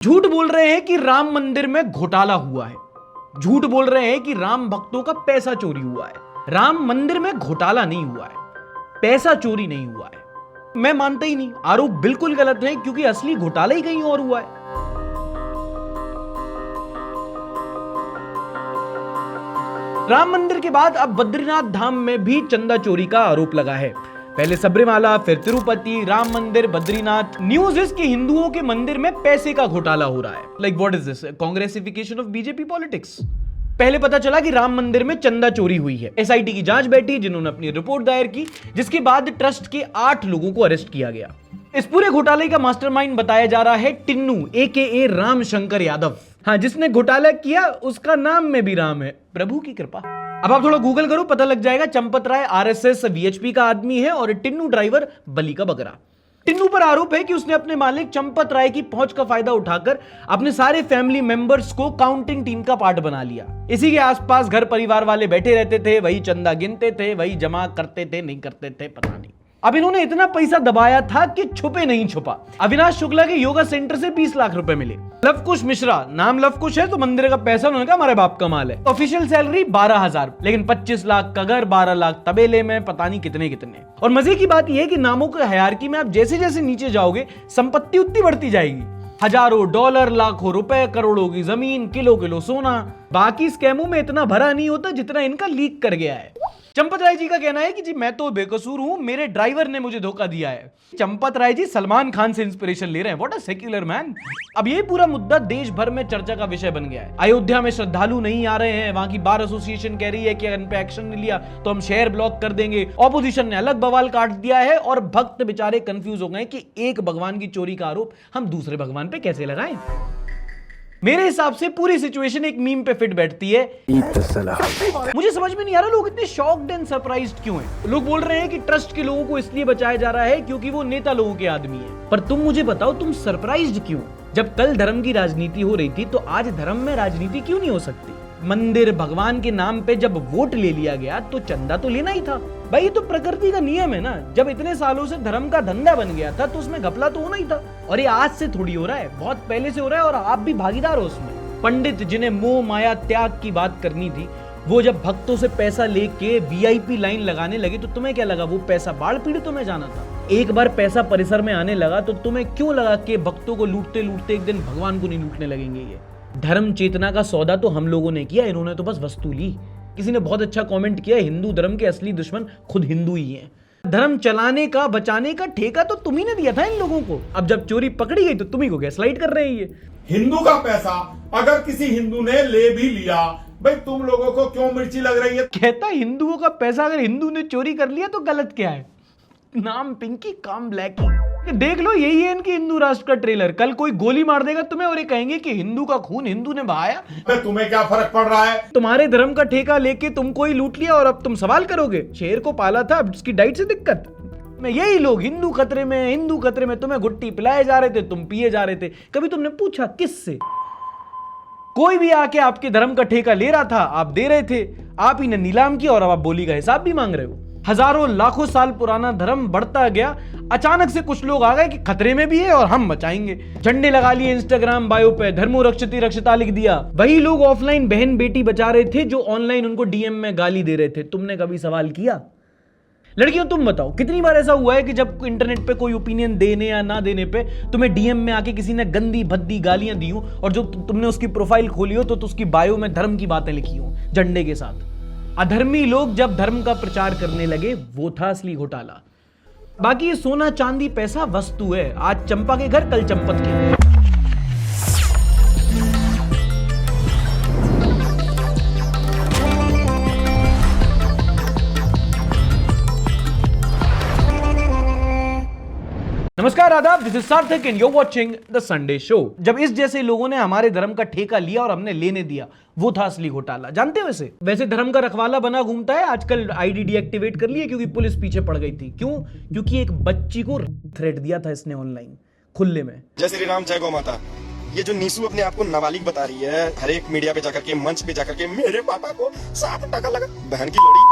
झूठ बोल रहे हैं कि राम मंदिर में घोटाला हुआ है। झूठ बोल रहे हैं कि राम भक्तों का पैसा चोरी हुआ है। राम मंदिर में घोटाला नहीं हुआ है, पैसा चोरी नहीं हुआ है। मैं मानता ही नहीं, आरोप बिल्कुल गलत है क्योंकि असली घोटाला ही कहीं और हुआ है। राम मंदिर के बाद अब बद्रीनाथ धाम में भी चंदा चोरी का आरोप लगा है। पहले सबरीमाला, फिर तिरुपति, राम मंदिर, बद्रीनाथ। न्यूज इज कि हिंदुओं के मंदिर में पैसे का घोटाला हो रहा है। Like what is this, Congressification of BJP politics. पहले पता चला कि राम मंदिर में चंदा चोरी हुई है। एसआईटी की जांच बैठी जिन्होंने अपनी रिपोर्ट दायर की, जिसके बाद ट्रस्ट के 8 लोगों को अरेस्ट किया गया। इस पूरे घोटाले का मास्टरमाइंड बताया जा रहा है टिन्नू AKA राम शंकर यादव। हाँ, जिसने घोटाला किया उसका नाम में भी राम है, प्रभु की कृपा। अब आप थोड़ा गूगल करो, पता लग जाएगा। चंपत राय RSS VHP का आदमी है और टिन्नू ड्राइवर बली का बकरा। टिन्नू पर आरोप है कि उसने अपने मालिक चंपत राय की पहुंच का फायदा उठाकर अपने सारे फैमिली मेंबर्स को काउंटिंग टीम का पार्ट बना लिया। इसी के आसपास घर परिवार वाले बैठे रहते थे, वही चंदा गिनते थे, वही जमा करते थे, नहीं करते थे पता नहीं। अब इन्होंने इतना पैसा दबाया था कि छुपे नहीं छुपा। अविनाश शुक्ला के योगा सेंटर से 20 लाख रुपए मिले। लवकुश मिश्रा, नाम लवकुश है तो मंदिर का पैसा उन्होंने कहा हमारे बाप का माल है। ऑफिशियल सैलरी 12,000, लेकिन 25 लाख का घर, 12 लाख तबेले में, पता नहीं कितने कितने। और मजे की बात यह है कि नामों के हायरार्की में आप जैसे जैसे नीचे जाओगे संपत्ति उतनी बढ़ती जाएगी। हजारों डॉलर, लाखों रुपए, करोड़ों की जमीन, किलो किलो सोना। बाकी स्कैमों में इतना भरा नहीं होता जितना इनका लीक कर गया है। चंपत राय जी का कहना है कि जी मैं तो बेकसूर हूं, मेरे ड्राइवर ने मुझे धोखा दिया है। चंपत राय जी सलमान खान से इंस्पिरेशन ले रहे हैं। What a secular man. अब ये पूरा मुद्दा देश भर में चर्चा का विषय बन गया है। अयोध्या में श्रद्धालु नहीं आ रहे हैं, वहां की बार एसोसिएशन कह रही है कि अगर इन पे एक्शन नहीं लिया तो हम शहर ब्लॉक कर देंगे। ऑपोजिशन ने अलग बवाल काट दिया है और भक्त बेचारे कंफ्यूज हो गए कि एक भगवान की चोरी का आरोप हम दूसरे भगवान पे कैसे लगाएं। मेरे हिसाब से पूरी सिचुएशन एक मीम पे फिट बैठती है। मुझे समझ में नहीं आ रहा लोग इतने शॉक्ड एंड सरप्राइज्ड क्यों हैं। लोग बोल रहे हैं कि ट्रस्ट के लोगों को इसलिए बचाया जा रहा है क्योंकि वो नेता लोगों के आदमी है। पर तुम मुझे बताओ, तुम सरप्राइज्ड क्यों? जब कल धर्म की राजनीति हो रही थी तो आज धर्म में राजनीति क्यों नहीं हो सकती? मंदिर भगवान के नाम पे जब वोट ले लिया गया तो चंदा तो लेना ही था भाई। ये तो प्रकृति का नियम है ना। जब इतने सालों से धर्म का धंधा बन गया था तो उसमें घपला तो होना ही था। और ये आज से थोड़ी हो रहा है, बहुत पहले से हो रहा है और आप भी भागीदार हो उसमें। पंडित जिन्हें मोह माया त्याग की बात करनी थी, वो जब भक्तों से पैसा लेके VIP लाइन लगाने लगे तो तुम्हें क्या लगा वो पैसा बाढ़ पीड़ितों में जाना था? एक बार पैसा परिसर में आने लगा तो तुम्हें क्यों लगा कि भक्तों को लूटते लूटते एक दिन भगवान को नहीं लूटने लगेंगे? ये धर्म चेतना का सौदा तो हम लोगों ने किया, इन्होंने तो बस वस्तु ली। किसी ने बहुत अच्छा कमेंट किया, हिंदू धर्म के असली दुश्मन खुद हिंदू ही हैं। धर्म चलाने का बचाने का ठेका तो तुम ही ने दिया था इन लोगों को। अब जब चोरी पकड़ी गई तो तुम ही को गैसलाइट कर रहे हैं। ये हिंदू का पैसा अगर किसी हिंदू ने ले भी लिया, भाई तुम लोगों को क्यों मिर्ची लग रही है? कहता हिंदुओं का पैसा अगर हिंदू ने चोरी कर लिया तो गलत क्या है? नाम पिंकी, काम ब्लैकी। देख लो, यही है इनकी हिंदू राष्ट्र का ट्रेलर। कल कोई गोली मार देगा तुम्हें और ये कहेंगे कि हिंदू का खून हिंदू ने बहाया। तुम्हें क्या फर्क पड़ रहा है? तुम्हारे धर्म का ठेका लेके तुमको ही लूट लिया और अब तुम सवाल करोगे शेर को पाला था, अब उसकी डाइट से दिक्कत। मैं यही लोग हिंदू खतरे में, हिंदू खतरे में, तुम्हें गुट्टी पिलाए जा रहे थे, तुम पिए जा रहे थे। कभी तुमने पूछा किससे? कोई भी आके आपके धर्म का ठेका ले रहा था, आप दे रहे थे, आप ही ने नीलाम किया और अब आप बोली का हिसाब भी मांग रहे हो। हजारों लाखों साल पुराना धर्म बढ़ता गया, अचानक से कुछ लोग आ गए कि खतरे में भी है और हम बचाएंगे। झंडे लगा लिए इंस्टाग्राम बायो पे, धर्मो रक्षति रक्षिता लिख दिया। वही लोग ऑफलाइन बहन बेटी बचा रहे थे जो ऑनलाइन उनको DM में गाली दे रहे थे। तुमने कभी सवाल किया? लड़कियों तुम बताओ, कितनी बार ऐसा हुआ है कि जब इंटरनेट पे कोई ओपिनियन देने या ना देने पे तुम्हें DM में आके किसी ने गंदी भद्दी गालियां दी हो और जो तुमने उसकी प्रोफाइल खोली हो तो उसकी बायो में धर्म की बातें लिखी हो झंडे के साथ। अधर्मी लोग जब धर्म का प्रचार करने लगे वो था असली घोटाला। बाकी ये सोना चांदी पैसा वस्तु है। आज चंपा के घर, कल चंपत के। नमस्कार, आदाब, दिस इज सार्थक and you're watching the Sunday show. जब इस जैसे लोगों ने हमारे धर्म का ठेका लिया और हमने लेने दिया, वो था असली घोटाला। जानते हो वैसे धर्म का रखवाला बना घूमता है आजकल। ID डीएक्टिवेट कर लिया क्योंकि पुलिस पीछे पड़ गई थी। क्यों? क्योंकि एक बच्ची को थ्रेट दिया था इसने ऑनलाइन खुले में। जय श्री राम, जय गौ माता। ये जो नीसू अपने आप को नाबालिग बता रही है, हर एक मीडिया पे जाकर के, मंच पे जाकर के मेरे पापा को 7 टका लगा, बहन की लोड़ी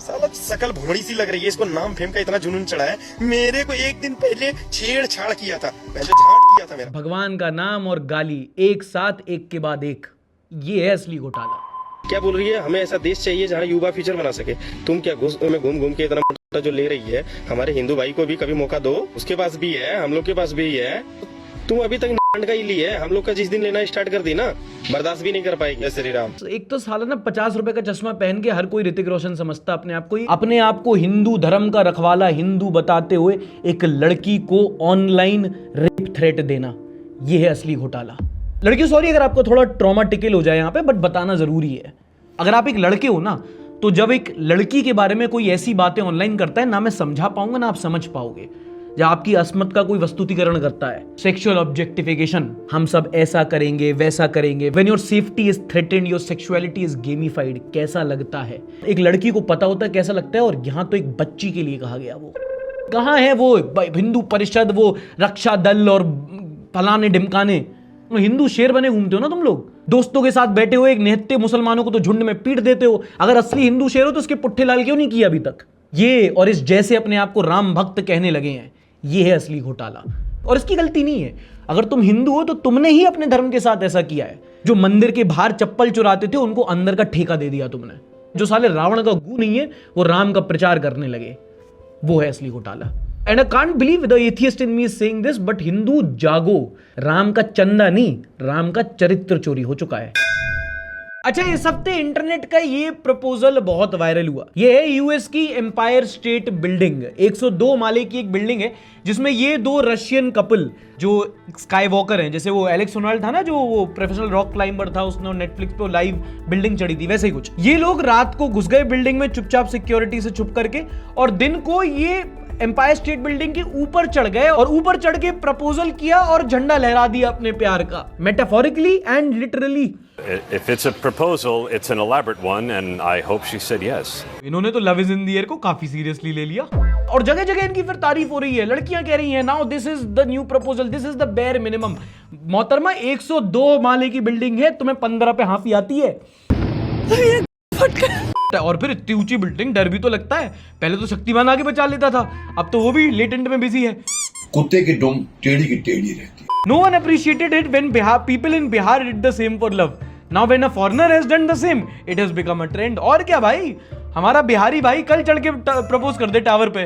साला शकल भोड़ी सी लग रही है, इसको नाम फेम का इतना जुनून चढ़ा है। मेरे को एक दिन पहले छेड़छाड़ किया था, पहले झांट किया था मेरा। भगवान का नाम और गाली एक साथ, एक के बाद एक, ये है असली घोटाला। क्या बोल रही है, हमें ऐसा देश चाहिए जहाँ युवा फ्यूचर बना सके। तुम क्या घुस में घूम घूम के इतना मोटा जो ले रही है, हमारे हिंदू भाई को भी कभी मौका दो। उसके पास भी है, हम लोग के पास भी है। तुम अभी तक नांड का ही ली है, हम लोग का जिस दिन लेना स्टार्ट कर दी ना, बर्दाश्त भी नहीं कर पाएगी। श्री राम। एक तो साला ना 50 रुपए का चश्मा पहन के हर कोई ऋतिक रोशन समझता अपने आप को ही। अपने आप को हिंदू धर्म का रखवाला, हिंदू बताते हुए एक लड़की को ऑनलाइन रेप थ्रेट देना, यह है असली घोटाला। लड़की सॉरी अगर आपको थोड़ा ट्रॉमाटिकल हो जाए यहाँ पे, बट बताना जरूरी है। अगर आप एक लड़के हो ना, तो जब एक लड़की के बारे में कोई ऐसी बातें ऑनलाइन करता है ना, मैं समझा पाऊंगा ना आप समझ पाओगे। जब आपकी अस्मत का कोई वस्तुतिकरण करता है, सेक्सुअल ऑब्जेक्टिफिकेशन, हम सब ऐसा करेंगे वैसा करेंगे, when your safety is threatened, your sexuality is gamified, कैसा लगता है। एक लड़की को पता होता है कैसा लगता है, और यहाँ तो एक बच्ची के लिए कहा गया। वो कहाँ है वो हिंदू परिषद, वो रक्षा दल और फलाने ढिमकाने। हिंदू शेर बने घूमते हो ना तुम लोग, दोस्तों के साथ बैठे हो, एक निहत्ते मुसलमानों को तो झुंड में पीट देते हो। अगर असली हिंदू शेर हो तो उसके पुट्ठे लाल क्यों नहीं किया अभी तक। ये और इस जैसे अपने आप को राम भक्त कहने लगे हैं, ये है असली घोटाला। और इसकी गलती नहीं है, अगर तुम हिंदू हो तो तुमने ही अपने धर्म के साथ ऐसा किया है। जो मंदिर के बाहर चप्पल चुराते थे उनको अंदर का ठेका दे दिया तुमने। जो साले रावण का गू नहीं है वो राम का प्रचार करने लगे, वो है असली घोटाला। And I can't believe the atheist in me is saying this, but Hindu जागो, राम का चंदा नहीं, राम का चरित्र चोरी हो चुका है। अच्छा, इस हफ्ते इंटरनेट का ये प्रपोजल बहुत वायरल हुआ। ये है यूएस की एम्पायर स्टेट बिल्डिंग, 102 माले की एक बिल्डिंग है, जिसमें ये दो रशियन कपल जो स्काई वॉकर हैं, जैसे वो एलेक्स होनाल्ड था ना, जो वो प्रोफेशनल रॉक क्लाइंबर था, उसने नेटफ्लिक्स पे लाइव बिल्डिंग चढ़ी थी, वैसे ही कुछ। ये लोग रात को घुस गए बिल्डिंग में चुपचाप सिक्योरिटी से छुप करके, और दिन को ये एम्पायर स्टेट बिल्डिंग के ऊपर चढ़ गए और ऊपर चढ़ के प्रपोजल किया और झंडा लहरा दिया अपने प्यार का, metaphorically and literally. If it's a proposal, it's an elaborate one, and I hope she said yes. इन्होंने तो love is in the air को काफी सीरियसली ले लिया, और जगह जगह इनकी फिर तारीफ हो रही है। लड़कियां कह रही हैं now this is the new proposal, this is the bare minimum. मोहतरमा 102 माले की बिल्डिंग है, तुम्हें 15 पे हाफी आती है। और फिर इतनी ऊंची बिल्डिंग, डर भी तो लगता है। पहले तो शक्तिमान आगे बचा लेता था, अब तो वो भी लेटेंट में बिजी है। कुत्ते की दुम टेढ़ी की टेढ़ी रहती है। No one appreciated it when people in Bihar did the same for love. Now when a foreigner has done the same, it has become a trend. और क्या भाई, हमारा बिहारी भाई कल चढ़ के प्रपोज कर दे टावर पे,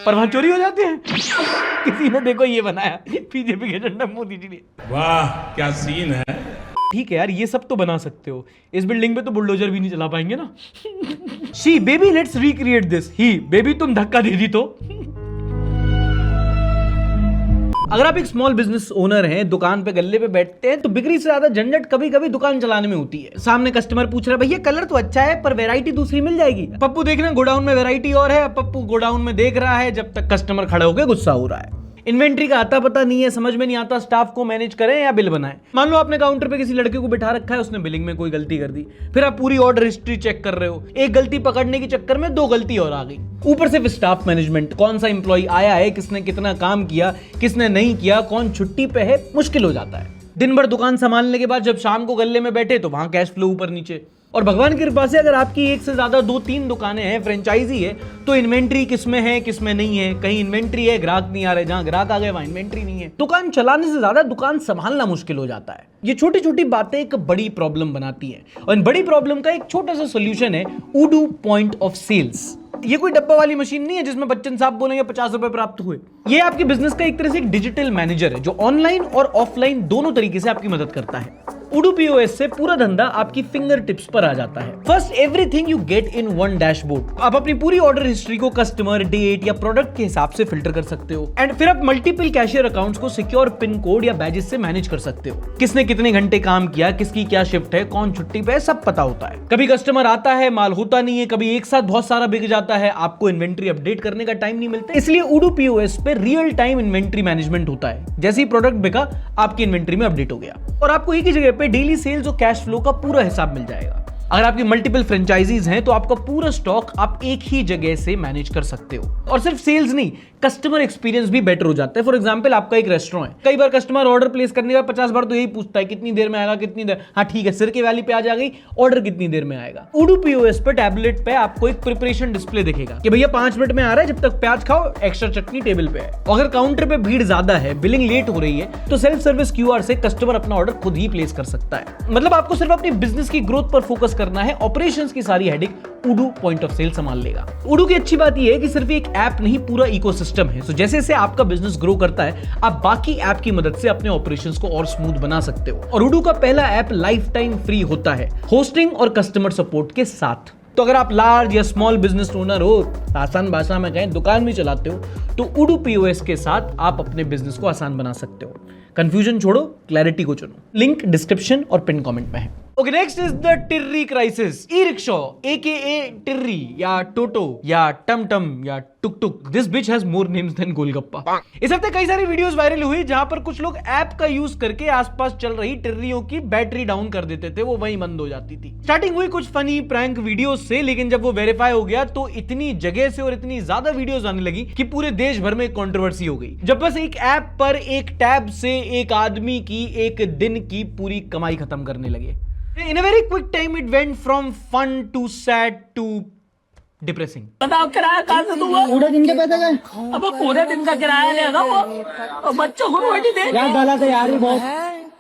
पर वहां चोरी हो जाते हैं। किसी ने देखो ये बनाया बीजेपी के झंडा मोदी जी ने। वाह क्या सीन है। ठीक है यार, ये सब तो बना सकते हो, इस बिल्डिंग पे तो बुलडोजर भी नहीं चला पाएंगे ना। She baby let's recreate this. He baby तुम धक्का दे दी तो। अगर आप एक स्मॉल बिजनेस ओनर हैं, दुकान पे गल्ले पे बैठते हैं, तो बिक्री से ज्यादा झंझट कभी कभी दुकान चलाने में होती है। सामने कस्टमर पूछ रहा है भैया कलर तो अच्छा है पर वैरायटी दूसरी मिल जाएगी। पप्पू देख रहे हैं गोडाउन में वैरायटी और है, पप्पू गोडाउन में देख रहा है जब तक कस्टमर खड़ा होकर गुस्सा हो रहा है। इन्वेंट्री का आता पता नहीं है, समझ में नहीं आता स्टाफ को मैनेज करें या बिल बनाएं। मान लो आपने काउंटर पे किसी लड़के को बिठा रखा है, उसने बिलिंग में कोई गलती कर दी, फिर आप पूरी ऑर्डर हिस्ट्री चेक कर रहे हो, एक गलती पकड़ने के चक्कर में 2 गलती और आ गई। ऊपर से स्टाफ मैनेजमेंट, कौन सा इंप्लॉय आया है, किसने कितना काम किया, किसने नहीं किया, कौन छुट्टी पे है, मुश्किल हो जाता है। दिन भर दुकान संभालने के बाद जब शाम को गल्ले में बैठे तो वहां कैश फ्लो ऊपर नीचे। और भगवान की कृपा से अगर आपकी एक से ज्यादा 2-3 दुकानें हैं, फ्रेंचाइजी है, तो इन्वेंट्री किसमें है किसमें नहीं है, कहीं इन्वेंट्री है ग्राहक नहीं आ रहे, जहां ग्राहक आ गए वहां इन्वेंट्री नहीं है। दुकान चलाने से ज्यादा दुकान संभालना मुश्किल हो जाता है। ये छोटी छोटी बातें एक बड़ी प्रॉब्लम बनाती हैं, और इन बड़ी प्रॉब्लम का एक छोटा सा सोल्यूशन है उडू पॉइंट ऑफ सेल्स। ये कोई डब्बा वाली मशीन नहीं है जिसमें बच्चन साहब बोलेंगे 50 रुपए प्राप्त हुए। ये आपके बिजनेस का एक तरह से एक डिजिटल मैनेजर है, जो ऑनलाइन और ऑफलाइन दोनों तरीके से आपकी मदद करता है। उडू पीओएस से पूरा धंधा आपकी फिंगर टिप्स पर आ जाता है। First everything you get in one dashboard. आप अपनी पूरी ऑर्डर हिस्ट्री को कस्टमर, डेट या प्रोडक्ट के हिसाब से फिल्टर कर सकते हो, एंड फिर आप मल्टीपल कैशियर अकाउंट्स को सिक्योर पिन कोड या बैजेस से मैनेज कर सकते हो। किसने कितने घंटे काम किया, किसकी क्या शिफ्ट है, कौन छुट्टी पे है, सब पता होता है। कभी कस्टमर आता है माल होता नहीं है, कभी एक साथ बहुत सारा बिक जाता है, आपको इन्वेंट्री अपडेट करने का टाइम नहीं मिलता। इसलिए उडू पीओएस पे रियल टाइम इन्वेंट्री मैनेजमेंट होता है। जैसे ही प्रोडक्ट बिका आपकी इन्वेंट्री में अपडेट हो गया, और आपको एक ही जगह पे डेली सेल्स और कैश फ्लो का पूरा हिसाब मिल जाएगा। अगर आपकी मल्टीपल फ्रेंचाइजीज हैं तो आपका पूरा स्टॉक आप एक ही जगह से मैनेज कर सकते हो। और सिर्फ सेल्स नहीं, कस्टमर एक्सपीरियंस भी बेटर हो जाता है। फॉर एग्जांपल, आपका एक रेस्टोरेंट है, कई बार कस्टमर ऑर्डर प्लेस करने का 50 बार तो यही पूछता है कितनी देर में आएगा, कितनी देर। हाँ ठीक है, सिरके वैली पे आ जाएगी, ऑर्डर कितनी देर में आएगा। उडू पीओएस पर टैबलेट पे आपको एक प्रिपरेशन डिस्प्ले दिखेगा कि भैया 5 मिनट में आ रहा है, जब तक प्याज खाओ, एक्स्ट्रा चटनी टेबल पे है। अगर काउंटर पे भीड़ ज्यादा है, बिलिंग लेट हो रही है, तो सेल्फ सर्विस क्यूआर से कस्टमर अपना ऑर्डर खुद ही प्लेस कर सकता है। मतलब आपको सिर्फ अपनी बिजनेस की ग्रोथ पर फोकस करना है, ऑपरेशंस की सारी हेडेक उडू पॉइंट ऑफ सेल संभाल लेगा। उडू की अच्छी बात यह है कि सिर्फ एक ऐप नहीं, पूरा इकोसिस्टम है। जैसे जैसे आपका बिजनेस ग्रो करता है, आप बाकी ऐप की मदद से अपने ऑपरेशंस को और स्मूथ बना सकते हो। और उडू का पहला ऐप लाइफ टाइम फ्री होता है, होस्टिंग और कस्टमर सपोर्ट के साथ। तो अगर आप लार्ज या स्मॉल बिजनेस ओनर हो, आसान भाषा में कहें दुकान भी चलाते हो, तो उडू पीओएस के साथ आप अपने बिजनेस को आसान बना सकते हो। कंफ्यूजन छोड़ो, क्लैरिटी को चुनो। लिंक डिस्क्रिप्शन और पिन कमेंट में है। Okay, next is the tirri crisis. E rickshaw AKA tirri या टोटो या टमटम या tuk tuk, this which has more names than golgappa. इस हफ्ते कई सारी वीडियोस वायरल हुई जहां पर कुछ लोग ऐप का यूज करके आसपास चल रही टिर्रियों की बैटरी डाउन कर देते थे, वो वहीं बंद हो जाती थी। स्टार्टिंग हुई कुछ फनी प्रैंक वीडियोस से, लेकिन जब वो वेरीफाई हो गया तो इतनी जगह से और इतनी ज्यादा वीडियोस आने लगी कि पूरे देश भर में कंट्रोवर्सी हो गई। जब बस एक ऐप पर एक टैब से एक आदमी की एक दिन की पूरी कमाई खत्म करने लगे। In a very quick time, it went from fun to sad to depressing. बताओ किराया कहाँ से दूंगा? पूरे दिन के पैसे गए? अब पूरे दिन का किराया लेगा वो, और बच्चों को रोटी दे। यार गलत है यार, बहुत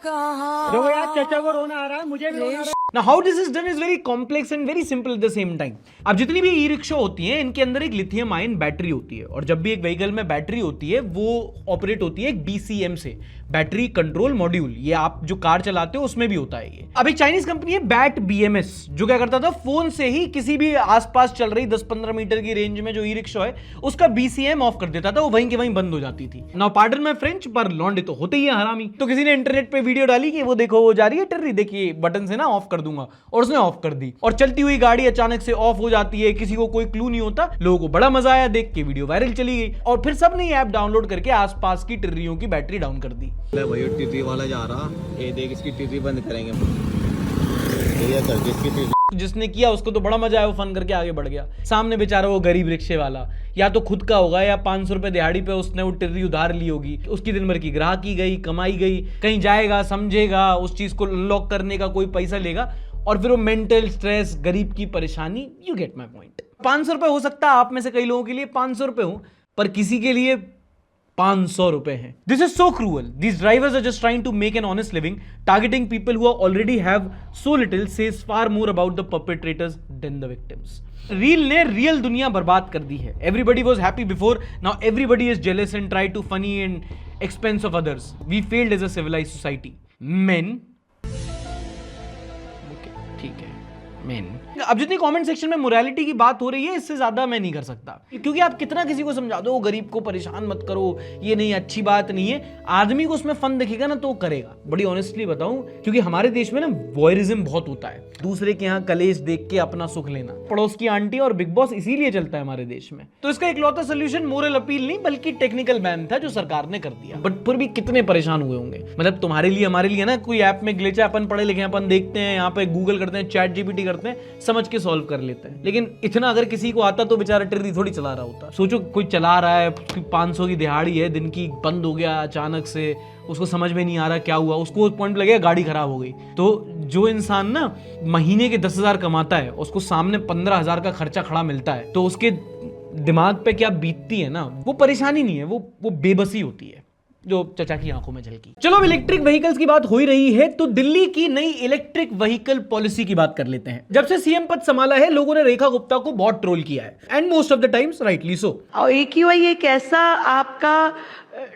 देखो यार, चाचा को रोना आ रहा है, मुझे भी रोना आ रहा है। Now how this is done is very complex and very simple at the same time. अब जितनी भी ई रिक्शा होती हैं, इनके अंदर एक लिथियम आयन बैटरी होती है, और जब भी एक व्हीकल में बैटरी होती है वो ऑपरेट होती है एक BCM से, बैटरी कंट्रोल मॉड्यूल। ये आप जो कार चलाते हो उसमें भी होता है ये। अब एक चाइनीज कंपनी है बैट BMS, जो क्या करता था, फोन से ही किसी भी आसपास चल रही 10-15 मीटर की रेंज में जो ई रिक्शा है उसका BCM ऑफ कर देता था, वो वहीं के वहीं बंद हो जाती थी। नाउ पार्डन माय फ्रेंच, पर लौंडे तो होते ही है हरामी। तो किसी ने इंटरनेट पे वीडियो डाली कि वो देखो वो जा रही है टिर्री, देखिए बटन से ना ऑफ कर दूंगा, और उसने ऑफ कर दी, और चलती हुई गाड़ी अचानक से ऑफ हो जाती है, किसी को कोई क्लू नहीं होता। लोगों को बड़ा मजा आया, देख के वीडियो वायरल चली गई, और फिर सब ने ऐप डाउनलोड करके आसपास की टिर्रियों की बैटरी डाउन कर दी। भाई टिर्री वाला जा रहा, ये देख इसकी टिर्री बंद करेंगे, ये कर दे इसकी टिर्री। जिसने किया उसको तो बड़ा मजा आया, वो फन करके आगे बढ़ गया। सामने बेचारा वो गरीब रिक्शे वाला, या तो खुद का होगा या 500 रुपए दिहाड़ी पे उसने वो टिर्री उधार ली होगी, उसकी दिन भर की ग्राहकी गई, कमाई गई, कहीं जाएगा समझेगा, उस चीज को लॉक करने का कोई पैसा लेगा, और फिर वो मेंटल स्ट्रेस, गरीब की परेशानी। You get my point. 500 रुपए हो सकता है आप में से कई लोगों के लिए 500 रुपए हो, पर किसी के लिए 500 रुपए हैं। This is so cruel. These drivers are just trying to make an honest living, targeting people who already have so little says far more about the perpetrators than the victims. Reel ने real दुनिया बर्बाद कर दी है। Everybody was happy before, now everybody is jealous and try to funny and expense of others. We failed as a civilized society. Men, ठीक है, main. अब जितनी कमेंट सेक्शन में मोरालिटी की बात हो रही है, इससे ज्यादा मैं नहीं कर सकता, क्योंकि आप कितना किसी को समझा दो गरीब को परेशान मत करो, ये नहीं अच्छी बात नहीं है, आदमी को उसमें फन दिखेगा ना तो करेगा। बड़ी ऑनेस्टली बताऊं, क्योंकि हमारे देश में ना वॉयरिज्म बहुत होता है, दूसरे के यहाँ कलेश देख के अपना सुख लेना, पड़ोस की आंटी और बिग बॉस इसीलिए चलता है हमारे देश में। तो इसका इकलौता सोल्यूशन मोरल अपील नहीं बल्कि टेक्निकल बैन था जो सरकार ने कर दिया। बट फिर भी कितने परेशान हुए होंगे। मतलब तुम्हारे लिए हमारे लिए ना कोई ऐप में ग्लिच है, अपन पढ़े लिखे, अपन देखते हैं, यहाँ पे गूगल करते हैं, चैट जीपीटी करते हैं, समझ के सॉल्व कर लेते हैं। लेकिन इतना अगर किसी को आता तो बेचारा टिर्री थोड़ी चला रहा होता। सोचो कोई चला रहा है, 500 की दिहाड़ी है, दिन की बंद हो गया अचानक से, उसको समझ में नहीं आ रहा क्या हुआ, उसको पॉइंट लगेगा गाड़ी खराब हो गई। तो जो इंसान ना महीने के 10,000 कमाता है, उसको सामने 15,000 का खर्चा खड़ा मिलता है, तो उसके दिमाग पे क्या बीतती है ना, वो परेशानी नहीं है, वो बेबसी होती है जो चचा की आंखों में झलकी। चलो अब इलेक्ट्रिक व्हीकल्स की बात हो ही रही है, तो दिल्ली की नई इलेक्ट्रिक व्हीकल पॉलिसी की बात कर लेते हैं। जब से सीएम पद संभाला है, लोगों ने रेखा गुप्ता को बहुत ट्रोल किया है, and most of the times rightly so. और AQI एक ऐसा आपका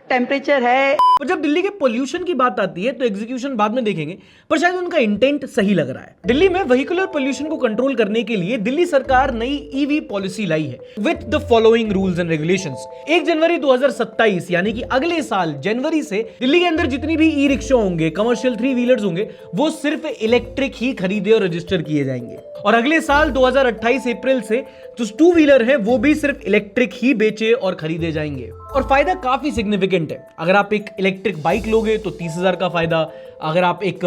टेम्परेचर है। पर जब दिल्ली के पोल्यूशन की बात आती है तो एग्जीक्यूशन बाद में देखेंगे, पर शायद उनका इंटेंट सही लग रहा है। दिल्ली में व्हीकुलर पोल्यूशन को कंट्रोल करने के लिए दिल्ली सरकार नई EV पॉलिसी लाई है with the following rules and regulations. 1 जनवरी 2027 यानी कि अगले साल जनवरी से दिल्ली के अंदर जितनी भी ई रिक्शा होंगे, कमर्शियल 3 व्हीलर्स होंगे, वो सिर्फ इलेक्ट्रिक ही खरीदे और रजिस्टर किए जाएंगे। और अगले साल 2028 अप्रैल से जो 2 व्हीलर है वो भी सिर्फ इलेक्ट्रिक ही बेचे और खरीदे जाएंगे। और फायदा काफी सिग्निफिकेंट है। अगर आप एक इलेक्ट्रिक बाइक लोगे तो 30,000 का फायदा, अगर आप एक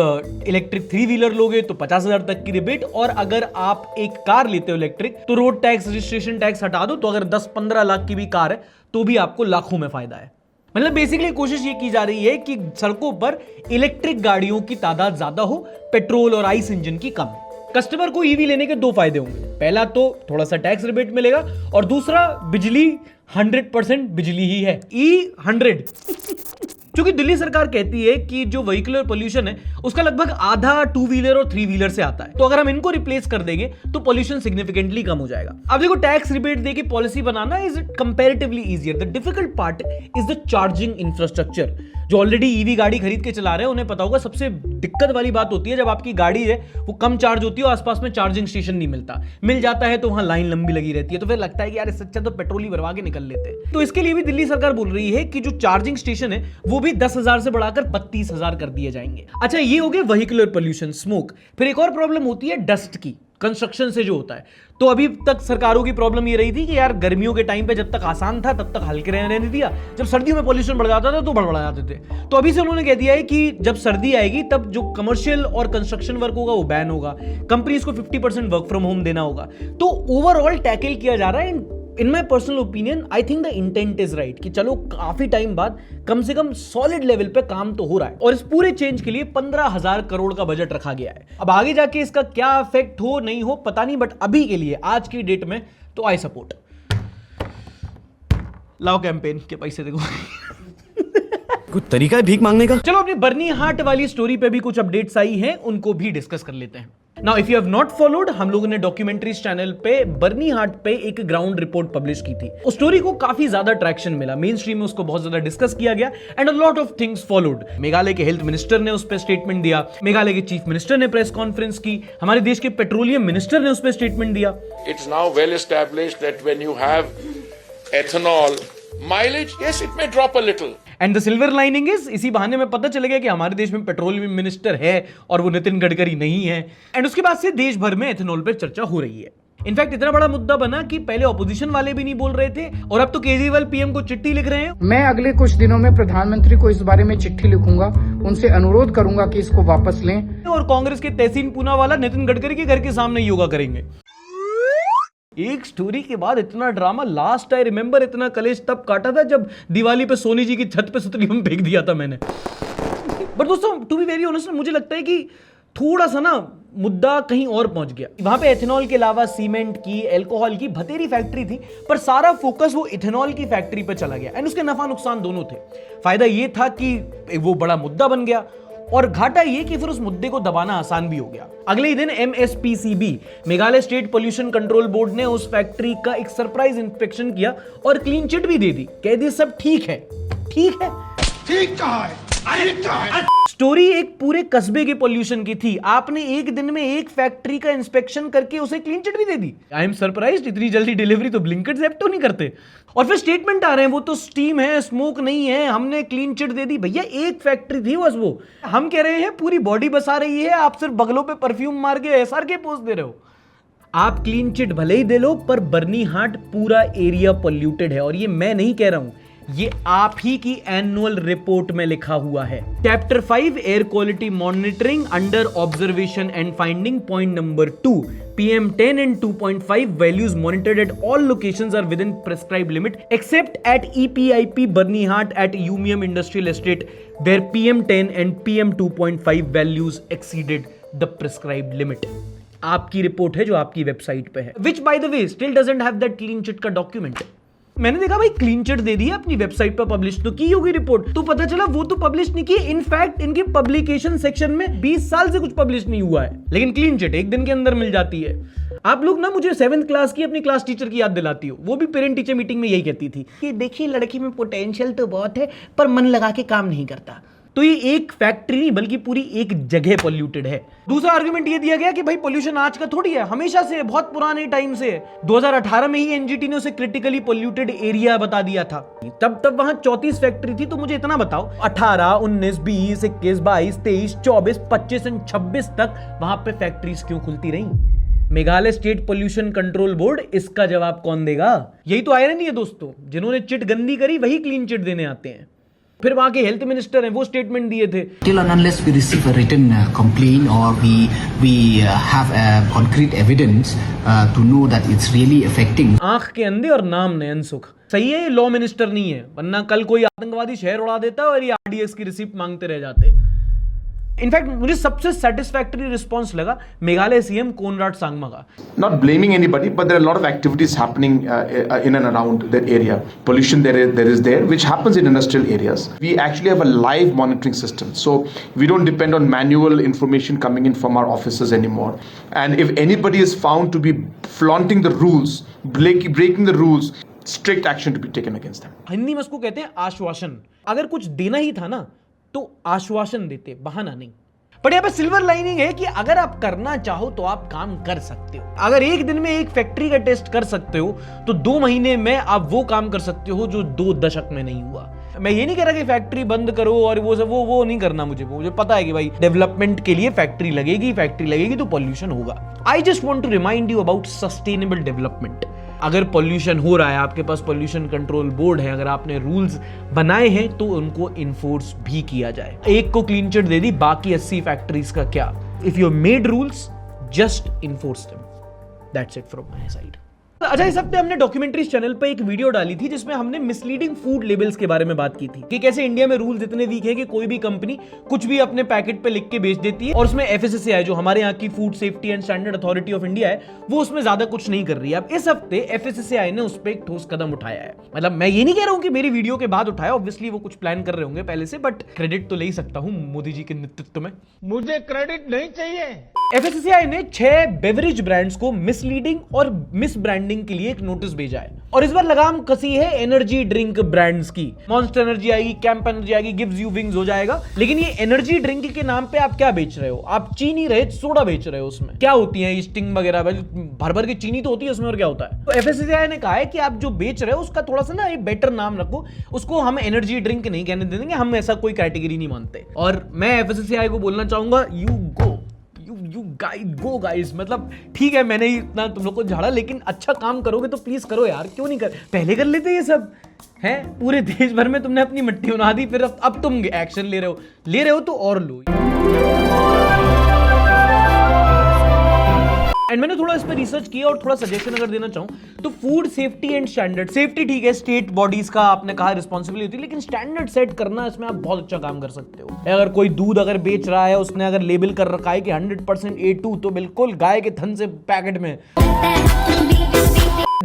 इलेक्ट्रिक 3 व्हीलर लोगे तो 50,000 तक की रिबेट, और अगर आप एक कार लेते हो इलेक्ट्रिक तो रोड टैक्स, रजिस्ट्रेशन टैक्स हटा दो तो अगर 10-15 लाख की भी कार है तो भी आपको लाखों में फायदा है। मतलब बेसिकली कोशिश ये की जा रही है कि सड़कों पर इलेक्ट्रिक गाड़ियों की तादाद ज्यादा हो, पेट्रोल और आइस इंजन की कम। कस्टमर को ईवी लेने के 2 फायदे होंगे, पहला तो थोड़ा सा टैक्स रिबेट मिलेगा और दूसरा बिजली 100% बिजली ही है, E100। क्योंकि दिल्ली सरकार कहती है कि जो व्हीकुलर पोल्यूशन है उसका लगभग आधा 2 व्हीलर और 3 व्हीलर से आता है, तो अगर हम इनको रिप्लेस कर देंगे तो पोल्यूशन सिग्निफिकेंटली कम हो जाएगा। अब देखो, टैक्स रिबेट देके policy banana is comparatively easier, the difficult part is the charging infrastructure. जो ऑलरेडी ईवी गाड़ी खरीद के चला रहे हैं उन्हें पता होगा सबसे दिक्कत वाली बात होती है जब आपकी गाड़ी है वो कम चार्ज होती है और आसपास में चार्जिंग स्टेशन नहीं मिलता, मिल जाता है तो वहां लाइन लंबी लगी रहती है, तो फिर लगता है कि यार इससे अच्छा तो पेट्रोल ही भरवा के निकल लेते हैं। तो इसके लिए भी दिल्ली सरकार बोल रही है कि जो चार्जिंग स्टेशन है वो भी 10,000 से बढ़ाकर 32,000 कर दिए जाएंगे। अच्छा, ये हो गए व्हीकुलर पोल्यूशन, स्मोक। फिर एक और प्रॉब्लम होती है डस्ट की, कंस्ट्रक्शन से जो होता है। तो अभी तक सरकारों की प्रॉब्लम ये रही थी कि यार गर्मियों के टाइम पे जब तक आसान था तब तक हल्के रहने दिया, जब सर्दियों में पॉल्यूशन बढ़ जाता था तो बढ़ जाते थे। तो अभी से उन्होंने कह दिया है कि जब सर्दी आएगी तब जो कमर्शियल और कंस्ट्रक्शन वर्क होगा वो बैन होगा, कंपनीज को 50% वर्क फ्रॉम होम देना होगा। तो ओवरऑल टैकल किया जा रहा है। In my personal opinion I think the intent is right कि चलो काफी टाइम बाद कम से कम सॉलिड लेवल पे काम तो हो रहा है, और इस पूरे चेंज के लिए 15,000 करोड़ का बजट रखा गया है। अब आगे जाके इसका क्या इफेक्ट हो नहीं हो पता नहीं, बट अभी के लिए आज की डेट में तो आई सपोर्ट। लाओ कैंपेन के पैसे देखो। कुछ तरीका है भीख मांगने का? चलो अपनी बर्नी हाट वाली स्टोरी पे भी कुछ अपडेट्स आई हैं, उनको भी डिस्कस कर लेते हैं। Now if you have not followed, हम लोगों ने डॉक्यूमेंट्रीज चैनल पे बर्नी हाट पे एक ग्राउंड रिपोर्ट पब्लिश की थी। उस स्टोरी को काफी ज्यादा ट्रैक्शन मिला, मेन स्ट्रीम में उसको बहुत ज्यादा डिस्कस किया गया and a lot of things followed. Meghalaya के हेल्थ मिनिस्टर ने उस पर स्टेटमेंट दिया, मेघालय के चीफ मिनिस्टर ने प्रेस कॉन्फ्रेंस की, हमारे देश के पेट्रोलियम मिनिस्टर ने उस पर स्टेटमेंट दिया। It's now well established that when you have ethanol, mileage, yes, it may drop a little. And the silver lining is, इसी बहाने में पता चल गया कि हमारे देश में पेट्रोलियम मिनिस्टर है और वो नितिन गडकरी नहीं है। एंड उसके बाद से देश भर में एथेनॉल पर चर्चा हो रही है। इनफैक्ट इतना बड़ा मुद्दा बना कि पहले ऑपोजिशन वाले भी नहीं बोल रहे थे और अब तो केजरीवाल पीएम को चिट्ठी लिख रहे हैं। मैं अगले कुछ दिनों में प्रधानमंत्री को इस बारे में चिट्ठी लिखूंगा, उनसे अनुरोध करूंगा कि इसको वापस लें। और कांग्रेस के तहसीन पूनावाला नितिन गडकरी के घर के सामने योगा करेंगे। एक स्टोरी के बाद इतना ड्रामा। लास्ट आई रिमेंबर इतना कलेश तब काटा था जब दिवाली पे सोनी जी की छत पे सुतली बम फेंक दिया था मैंने। बट दोस्तों, टू बी वेरी ऑनेस्ट, मुझे लगता है कि थोड़ा सा ना मुद्दा कहीं और पहुंच गया। वहां पे एथेनॉल के अलावा सीमेंट की, अल्कोहल की बथेरी फैक्ट्री थी, पर सारा फोकस वो इथेनॉल की फैक्ट्री पे चला गया एंड उसके नफा नुकसान दोनों थे। फायदा ये था कि वो बड़ा मुद्दा बन गया और घाटा ये कि फिर उस मुद्दे को दबाना आसान भी हो गया। अगले ही दिन MSPCB, Meghalaya state pollution control board ने उस फैक्ट्री का एक सरप्राइज इंस्पेक्शन किया और क्लीन चिट भी दे दी, कह दी सब ठीक है। ठीक है, ठीक कहा है, ठीक कहा है। स्टोरी एक पूरे कस्बे के पोल्यूशन की थी, आपने एक दिन में एक फैक्ट्री का इंस्पेक्शन करके उसे क्लीन चिट भी दे दी। आई एम सरप्राइज्ड, इतनी जल्दी डिलीवरी तो ब्लिंकिट ज़ेप्टो नहीं करते। और फिर स्टेटमेंट आ रहे हैं वो तो स्टीम है, स्मोक नहीं है, हमने क्लीन चिट दे दी। भैया एक फैक्ट्री थी बस वो। हम कह रहे हैं पूरी बॉडी बसा रही है, आप सिर्फ बगलों पे परफ्यूम मार के SRK पोस्ट दे रहे हो। आप क्लीन चिट भले ही दे लो, पर बर्नी हाट पूरा एरिया पोल्यूटेड है, और ये मैं नहीं कह रहा हूं, ये आप ही की एनुअल रिपोर्ट में लिखा हुआ है। Chapter 5 air quality monitoring under observation and finding, point number 2, PM10 and 2.5 values monitored at all locations are within prescribed limit except at EPIP Barnihart at Umium Industrial Estate where PM10 and PM2.5 values exceeded the prescribed limit. आपकी report है जो आपकी website पे है, which by the way still doesn't have that clean chit का document. मैंने देखा भाई क्लीन चिट दे दी है अपनी वेबसाइट पर, पब्लिश तो की होगी रिपोर्ट, तो पता चला वो तो पब्लिश नहीं की। इनफैक्ट इनके पब्लिकेशन सेक्शन में 20 साल से कुछ पब्लिश नहीं हुआ है, लेकिन क्लीन चिट एक दिन के अंदर मिल जाती है। आप लोग ना मुझे 7th क्लास की अपनी क्लास टीचर की याद दिलाती हो, वो भी पेरेंट टीचर मीटिंग में यही कहती थी कि देखिए लड़की में पोटेंशियल तो बहुत है पर मन लगा के काम नहीं करता। तो ये एक फैक्ट्री नहीं बल्कि पूरी एक जगह पोल्यूटेड है। दूसरा आर्गुमेंट ये दिया गया कि भाई पोल्यूशन आज का थोड़ी है, हमेशा से, बहुत पुराने टाइम से। 2018 में ही NGT ने उसे क्रिटिकली पोल्यूटेड एरिया बता दिया था। तब वहां 34 फैक्ट्री थी। तो मुझे इतना बताओ, 18, 19, 20, 21, 22, 23, 24, 25 और 26 तक वहां पे फैक्ट्रीज क्यों खुलती रही? Meghalaya state pollution control board, इसका जवाब कौन देगा? यही तो आयरनी है दोस्तों, जिन्होंने चिट गंदी करी वही क्लीन चिट देने आते हैं। फिर वहां के हेल्थ मिनिस्टर हैं, वो स्टेटमेंट दिए थे, Till and unless we receive a written complaint or we have a concrete evidence to know that it's really affecting. आंख के अंधे और नाम नयन सुख। सही है, ये लॉ मिनिस्टर नहीं है, वरना कल कोई आतंकवादी शहर उड़ा देता और ये आरडीएक्स की रिसिप्ट मांगते रह जाते। इनफैक्ट मुझे सबसे सेटिस्फैक्टरी रिस्पॉन्स लगा मेघालय सीएम कोनराड सांगमा का। Not blaming anybody, but there are a lot of activities happening in and around that area. Pollution there is there, which happens in industrial areas. We actually have a live monitoring system, so we don't depend on manual information coming in from our offices anymore. And if anybody is found to be flaunting the rules, breaking the rules, strict action to be taken against them. Hindi में इसको कहते हैं आश्वासन। अगर कुछ देना ही था ना तो आश्वासन देते, बहाना नहीं। पर यहाँ पे सिल्वर लाइनिंग है कि अगर आप करना चाहो तो आप काम कर सकते हो। अगर एक दिन में एक फैक्ट्री का टेस्ट कर सकते हो तो 2 महीने में आप वो काम कर सकते हो जो 2 दशक में नहीं हुआ। मैं ये नहीं कह रहा कि फैक्ट्री बंद करो और वो सब वो नहीं करना। मुझे पता है कि भाई डेवलपमेंट के लिए फैक्ट्री लगेगी तो पॉल्यूशन होगा। I just want to remind you about sustainable development. अगर पॉल्यूशन हो रहा है, आपके पास पॉल्यूशन कंट्रोल बोर्ड है, अगर आपने रूल्स बनाए हैं तो उनको इन्फोर्स भी किया जाए। एक को क्लीन चिट दे दी, बाकी 80 फैक्ट्रीज का क्या? If you made rules, just enforce them. That's it from my side. अच्छा, इस हफ्ते हमने डॉक्यूमेंट्रीज चैनल पे एक वीडियो डाली थी जिसमें हमने मिसलीडिंग फूड लेबल्स के बारे में बात की थी कि कैसे इंडिया में रूल्स इतने वीक है कि कोई भी कंपनी कुछ भी अपने पैकेट पे लिख के बेच देती है और उसमें एफएसएसएआई, जो हमारे यहाँ की food safety and standard authority of India है, वो उसमें ज्यादा कुछ नहीं कर रही है। अब इस हफ्ते एफएसएसएआई ने उस पर एक ठोस कदम उठाया है। मतलब मैं ये नहीं कह रहा हूँ कि मेरी वीडियो के बाद उठाया, ऑब्वियसली वो कुछ प्लान कर रहे होंगे पहले से, बट क्रेडिट तो ले ही सकता हूँ मोदी जी के नेतृत्व में। मुझे क्रेडिट नहीं चाहिए। एफएसएसएआई ने 6 बेवरेज ब्रांड्स को मिसलीडिंग और मिस ब्रांडिंग के लिए एक नोटिस भेजा है और इस बार लगाम कसी है एनर्जी ड्रिंक ब्रांड्स की। मॉन्स्टर एनर्जी आएगी, कैंप एनर्जी आएगी, गिव्स यू विंग्स हो जाएगा। लेकिन ये एनर्जी ड्रिंक के नाम पे आप क्या बेच रहे हो? आप चीनी रहित सोडा बेच रहे हो। उसमें क्या होती है? स्टिंग वगैरह भर की चीनी तो होती है उसमें, और क्या होता है? तो एफएसएसएआई ने कहा है कि आप जो बेच रहे हो उसका थोड़ा सा ना एक बेटर नाम रखो, उसको हम एनर्जी ड्रिंक नहीं कहने देंगे, हम ऐसा कोई कैटेगरी नहीं मानते। और मैं एफएसएसएआई को बोलना चाहूंगा, गो गाइस। मतलब ठीक है, मैंने ही इतना तुम लोग को झाड़ा, लेकिन अच्छा काम करोगे तो प्लीज करो यार। क्यों नहीं पहले कर लेते ये सब हैं? पूरे देश भर में तुमने अपनी मिट्टी उड़ा दी, फिर अब तुम एक्शन ले रहे हो तो और लो। एंड मैंने थोड़ा इस पर रिसर्च किया और थोड़ा सजेशन अगर देना चाहूं तो food safety and standard, safety ठीक है, स्टेट बॉडीज का आपने कहा रिस्पॉन्सिबिलिटी होती है, लेकिन स्टैंडर्ड सेट करना इसमें आप बहुत अच्छा काम कर सकते हो। अगर कोई दूध अगर बेच रहा है, उसने अगर लेबल कर रखा है कि 100% A2, तो बिल्कुल गाय के थन से पैकेट में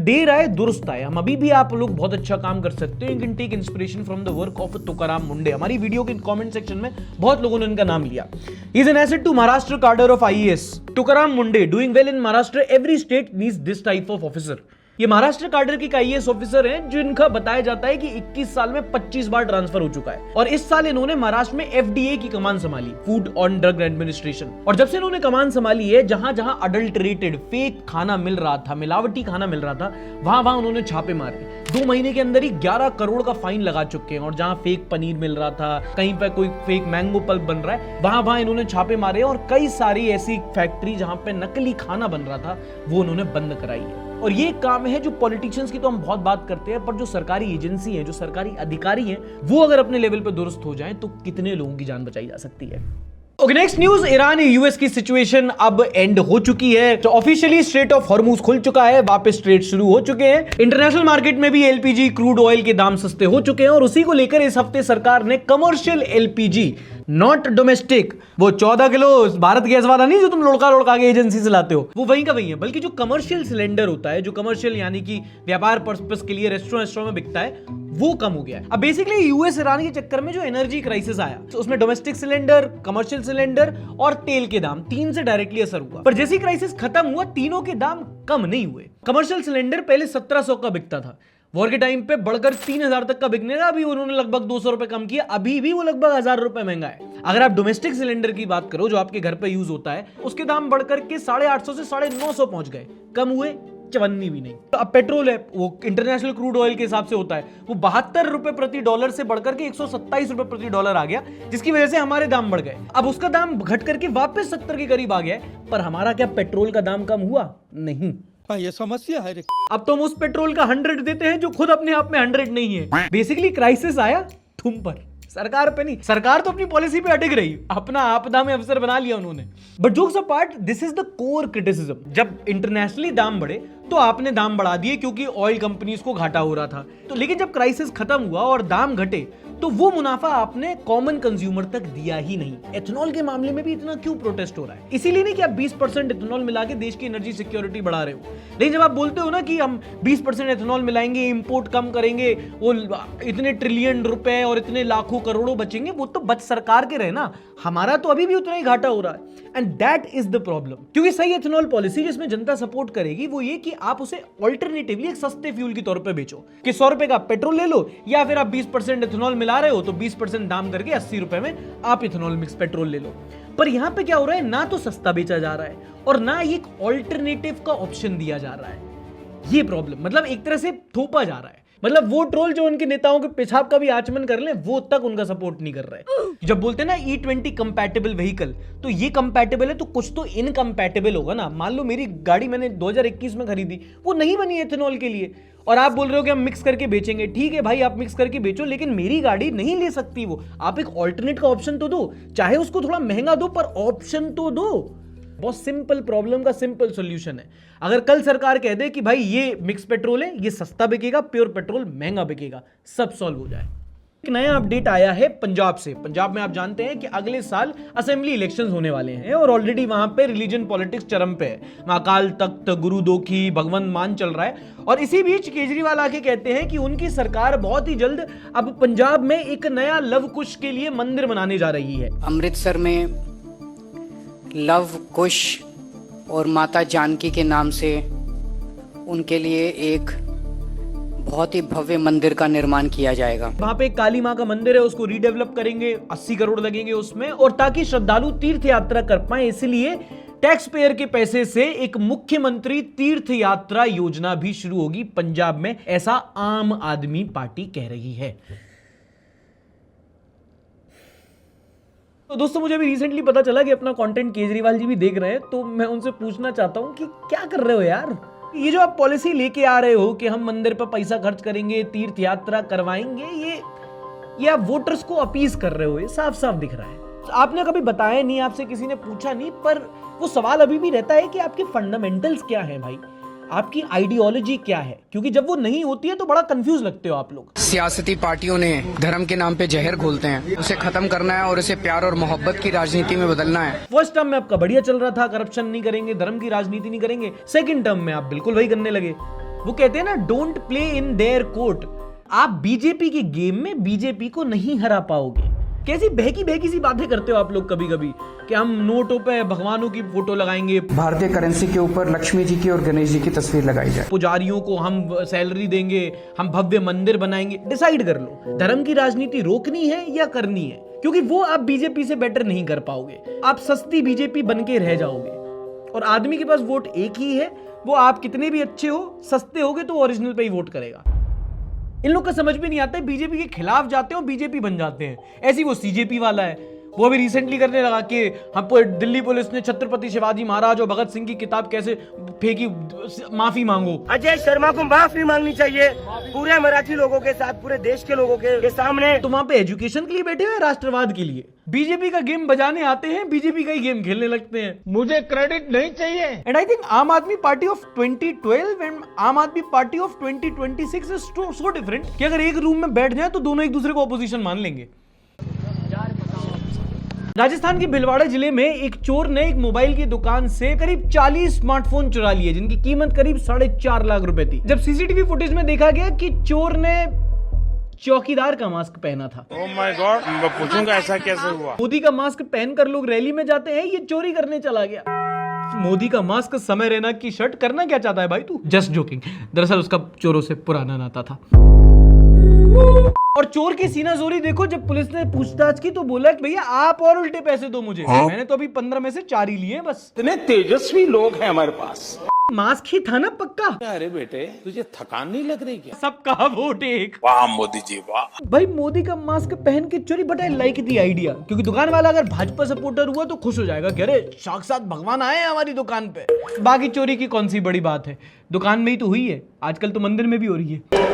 देर आए दुरुस्त आए। हम अभी भी आप लोग बहुत अच्छा काम कर सकते हो। You can take inspiration from the work of Tukaram Munde. हमारी वीडियो के कमेंट सेक्शन में बहुत लोगों ने इनका नाम लिया। He is an asset to Maharashtra cadre of IAS। Tukaram Munde doing well in Maharashtra, every state needs this type of officer. ये महाराष्ट्र कार्डर के IAS ऑफिसर हैं जिनका बताया जाता है कि 21 साल में 25 बार ट्रांसफर हो चुका है और इस साल इन्होंने महाराष्ट्र में FDA की कमान संभाली, फूड ऑन ड्रग एडमिनिस्ट्रेशन। और जब से इन्होंने कमान संभाली है, जहां जहां अडल्टरेटेड फेक खाना मिल रहा था, मिलावटी खाना मिल रहा था, वहां उन्होंने छापे मारे। 2 महीने के अंदर ही 11 करोड़ का फाइन लगा चुके हैं। और जहां फेक पनीर मिल रहा था, कहीं पर कोई फेक मैंगो पल्प बन रहा है, वहां इन्होंने छापे मारे और कई सारी ऐसी फैक्ट्री जहां पे नकली खाना बन रहा था वो उन्होंने बंद कराई है। और ये काम है जो पॉलिटिशियंस की तो हम बहुत बात करते हैं, पर जो सरकारी एजेंसी है, जो सरकारी अधिकारी हैं, वो अगर अपने लेवल पे दुरुस्त हो जाएं तो कितने लोगों की जान बचाई जा सकती है। Okay, next news. Iran US की सिचुएशन अब एंड हो चुकी है। तो ऑफिशियली स्ट्रेट ऑफ हॉर्मुज खुल चुका है, वापस ट्रेड शुरू हो चुके हैं। इंटरनेशनल मार्केट में भी LPG क्रूड ऑयल के दाम सस्ते हो चुके हैं और उसी को लेकर इस हफ्ते सरकार ने कमर्शियल LPG, नॉट डोमेस्टिक, वो 14 किलो भारत गैस वाला नहीं जो तुम लुढ़का के एजेंसी से लाते हो, वो वहीं का वहीं है, बल्कि जो कमर्शियल सिलेंडर होता है, जो कमर्शियल यानी कि व्यापार पर्पस के लिए रेस्टोरेंट में बिकता है, वो कम हो गया है। अब बेसिकली यूएस ईरान के चक्कर में जो एनर्जी क्राइसिस आया, तो उसमें डोमेस्टिक सिलेंडर, कमर्शियल सिलेंडर और तेल के दाम 3 से डायरेक्टली असर हुआ। पर जैसे क्राइसिस खत्म हुआ, तीनों के दाम कम नहीं हुए। कमर्शियल सिलेंडर पहले 1700 का बिकता था, वॉर के टाइम पे बढ़कर 3000 तक का बिकने का, अभी उन्होंने लगभग 200 रुपए कम किया, अभी भी वो लगभग 1000 रुपए महंगा है। अगर आप डोमेस्टिक सिलेंडर की बात करो जो आपके घर पे यूज होता है, उसके दाम बढ़कर के 850 से 950 पहुंच गए, कम हुए चवन्नी भी नहीं। तो अब पेट्रोल है, वो इंटरनेशनल क्रूड ऑयल के हिसाब से होता है, वो 72 रुपए प्रति डॉलर से बढ़कर के 127 रुपए प्रति डॉलर आ गया, जिसकी वजह से हमारे दाम बढ़ गए। अब उसका दाम घट करके वापस 70 के करीब आ गया है, पर हमारा क्या पेट्रोल का दाम कम हुआ? नहीं। ये समस्या है। अब तो हम उस पेट्रोल का 100 देते हैं जो खुद अपने आप में 100 नहीं है। बेसिकली क्राइसिस आया तुम पर, सरकार पे नहीं। सरकार तो अपनी पॉलिसी पे अटक रही, अपना आपदा में अवसर बना लिया उन्होंने। But jokes apart, this is the core criticism. जब इंटरनेशनली दाम बढ़े तो आपने दाम बढ़ा दिए क्योंकि ऑयल कंपनीज को घाटा हो रहा था, तो लेकिन जब क्राइसिस खत्म हुआ और दाम घटे तो वो मुनाफा आपने कॉमन कंज्यूमर तक दिया ही नहीं। एथेनॉल के मामले में भी इतना क्यों प्रोटेस्ट हो रहा है? इसीलिए नहीं कि आप 20% एथेनॉल मिला के देश की एनर्जी सिक्योरिटी बढ़ा रहे हो, लेकिन जब आप बोलते हो ना कि हम 20% एथेनॉल मिलाएंगे, इंपोर्ट कम करेंगे, वो इतने ट्रिलियन रुपए और इतने लाखों करोड़ों बचेंगे, वो तो बच सरकार के रहे ना, हमारा तो अभी भी उतना ही घाटा हो रहा है। And that is the problem. क्योंकि सही एथेनॉल पॉलिसी जिसमें जनता सपोर्ट करेगी वो ये कि आप उसे ऑल्टरनेटिवली एक सस्ते फ्यूल के तौर पे बेचो, कि 100 रुपए का पेट्रोल ले लो, या फिर आप 20% एथेनॉल मिला रहे हो तो 20% दाम करके 80 रुपए में आप इथेनॉल मिक्स पेट्रोल ले लो। पर यहां पे क्या हो रहा है, ना तो सस्ता बेचा जा रहा है और ना एक ऑल्टरनेटिव का ऑप्शन दिया जा रहा है। ये प्रॉब्लम, मतलब एक तरह से थोपा जा रहा है। मतलब वो ट्रोल जो उनके नेताओं के पेशाब का भी आचमन कर ले, वो तक उनका सपोर्ट नहीं कर रहा है। जब बोलते हैं ना E20 कंपैटिबल व्हीकल, तो ये कंपैटिबल है तो कुछ तो इनकंपैटिबल होगा ना। मान लो मेरी गाड़ी मैंने 2021 में खरीदी, वो नहीं बनी एथेनॉल के लिए, और आप बोल रहे हो कि हम मिक्स करके बेचेंगे। ठीक है भाई, आप मिक्स करके बेचो, लेकिन मेरी गाड़ी नहीं ले सकती वो। आप एक ऑल्टरनेट का ऑप्शन तो दो, चाहे उसको थोड़ा महंगा दो, पर ऑप्शन तो दो। बहुत सिंपल प्रॉब्लम का सिंपल सॉल्यूशन है। अगर कल सरकार कह दे कि भाई ये मिक्स पेट्रोल है, ये सस्ता बिकेगा, प्योर पेट्रोल महंगा बिकेगा, सब सॉल्व हो जाए। एक नया अपडेट आया है पंजाब से। पंजाब में आप जानते हैं कि अगले साल असेंबली इलेक्शंस होने वाले हैं और ऑलरेडी वहां पे रिलीजन पॉलिटिक्स चरम पे है। वहां अकाल तख्त, गुरु दोखी, भगवंत मान चल रहा है। और इसी बीच केजरीवाल आके कहते हैं कि उनकी सरकार बहुत ही जल्द अब पंजाब में एक नया लव कुश के लिए मंदिर बनाने जा रही है। अमृतसर में लव कुश और माता जानकी के नाम से उनके लिए एक बहुत ही भव्य मंदिर का निर्माण किया जाएगा। वहां पे एक काली मां का मंदिर है, उसको रीडेवलप करेंगे, 80 करोड़ लगेंगे उसमें, और ताकि श्रद्धालु तीर्थ यात्रा कर पाए इसलिए टैक्स पेयर के पैसे से एक मुख्यमंत्री तीर्थ यात्रा योजना भी शुरू होगी पंजाब में, ऐसा आम आदमी पार्टी कह रही है। तो दोस्तों, मुझे अभी रिसेंटली पता चला कि अपना कंटेंट केजरीवाल जी भी देख रहे हैं, तो मैं उनसे पूछना चाहता हूं कि क्या कर रहे हो यार? ये जो आप पॉलिसी लेके आ रहे हो कि हम मंदिर पर पैसा खर्च करेंगे, तीर्थ यात्रा करवाएंगे, ये आप वोटर्स को अपीज कर रहे हो, ये साफ साफ दिख रहा है। आपने कभी बताया नहीं, आपसे किसी ने पूछा नहीं, पर वो सवाल अभी भी रहता है कि आपके फंडामेंटल्स क्या हैं भाई, आपकी आइडियोलॉजी क्या है? क्योंकि जब वो नहीं होती है तो बड़ा कंफ्यूज लगते हो आप लोग। सियासती पार्टियों ने धर्म के नाम पे जहर घोलते हैं, उसे खत्म करना है और उसे प्यार और मोहब्बत की राजनीति में बदलना है। फर्स्ट टर्म में आपका बढ़िया चल रहा था, करप्शन नहीं करेंगे, धर्म की राजनीति नहीं करेंगे। सेकंड टर्म में आप बिल्कुल वही करने लगे। वो कहते हैं ना, don't play in their court. आप बीजेपी के गेम में बीजेपी को नहीं हरा पाओगे। कैसी बहकी सी बातें करते हो आप लोग कभी कभी कि हम नोटों पे भगवानों की फोटो लगाएंगे, भारतीय करेंसी के ऊपर लक्ष्मी जी की और गणेश जी की तस्वीर लगाई जाए, पुजारियों को हम सैलरी देंगे, हम भव्य मंदिर बनाएंगे। डिसाइड कर लो, धर्म की राजनीति रोकनी है या करनी है, क्योंकि वो आप बीजेपी से बेटर नहीं कर पाओगे। आप सस्ती बीजेपी बन के रह जाओगे और आदमी के पास वोट एक ही है, वो आप कितने भी अच्छे हो, सस्ते होगे तो ओरिजिनल पे ही वोट करेगा। इन लोग का समझ में नहीं आता है, बीजेपी के खिलाफ जाते हो, बीजेपी बन जाते हैं। ऐसी वो सीजेपी वाला है, वो अभी रिसेंटली करने लगा कि हम दिल्ली पुलिस ने छत्रपति शिवाजी महाराज और भगत सिंह की किताब कैसे फेंकी, माफी मांगो। अजय शर्मा को माफी मांगनी चाहिए पूरे मराठी लोगों के साथ, पूरे देश के लोगों के सामने। तो वहां पे एजुकेशन के लिए बैठे हुए, राष्ट्रवाद के लिए। बीजेपी का गेम बजाने आते हैं, बीजेपी का ही गेम खेलने लगते हैं। मुझे क्रेडिट नहीं चाहिए। एंड आई थिंक आम आदमी पार्टी ऑफ 2012 एंड आम आदमी party of 2026 is so different कि अगर एक रूम में बैठ जाए तो दोनों एक दूसरे को ऑपोजिशन मान लेंगे। राजस्थान के भिलवाड़ा जिले में एक चोर ने एक मोबाइल की दुकान से करीब 40 स्मार्टफोन चुरा लिए, जिनकी कीमत करीब 4.5 लाख रुपए थी। जब सीसीटीवी फुटेज में देखा गया कि चोर ने चौकीदार का मास्क पहना था। ओह माय गॉड, मैं पूछूंगा ऐसा कैसे हुआ। मोदी का मास्क पहनकर लोग रैली में जाते हैं, ये चोरी करने चला गया। मोदी का मास्क, समय रैना की शर्ट, करना क्या चाहता है भाई तू? Just joking. दरअसल उसका चोरों से पुराना नाता था। और चोर की सीनाजोरी देखो, जब पुलिस ने पूछताछ की तो बोला कि भैया आप और उल्टे पैसे दो मुझे। मैंने तो अभी 15 में से 4 ही लिए बस। इतने तेजस्वी लोग हैं हमारे पास। मास्क ही था ना पक्का? अरे बेटे तुझे थकान नहीं लग रही क्या? सबका वोट एक। वाह मोदी जी वाह। भाई मोदी का मास्क पहन के चोरी, but I like the idea, क्योंकि दुकान वाला अगर भाजपा सपोर्टर हुआ तो खुश हो जाएगा कि अरे साक्षात भगवान आए हैं हमारी दुकान पे। बाकी चोरी की कौन सी बड़ी बात है, दुकान में ही तो हुई है, आजकल तो मंदिर में भी हो रही है।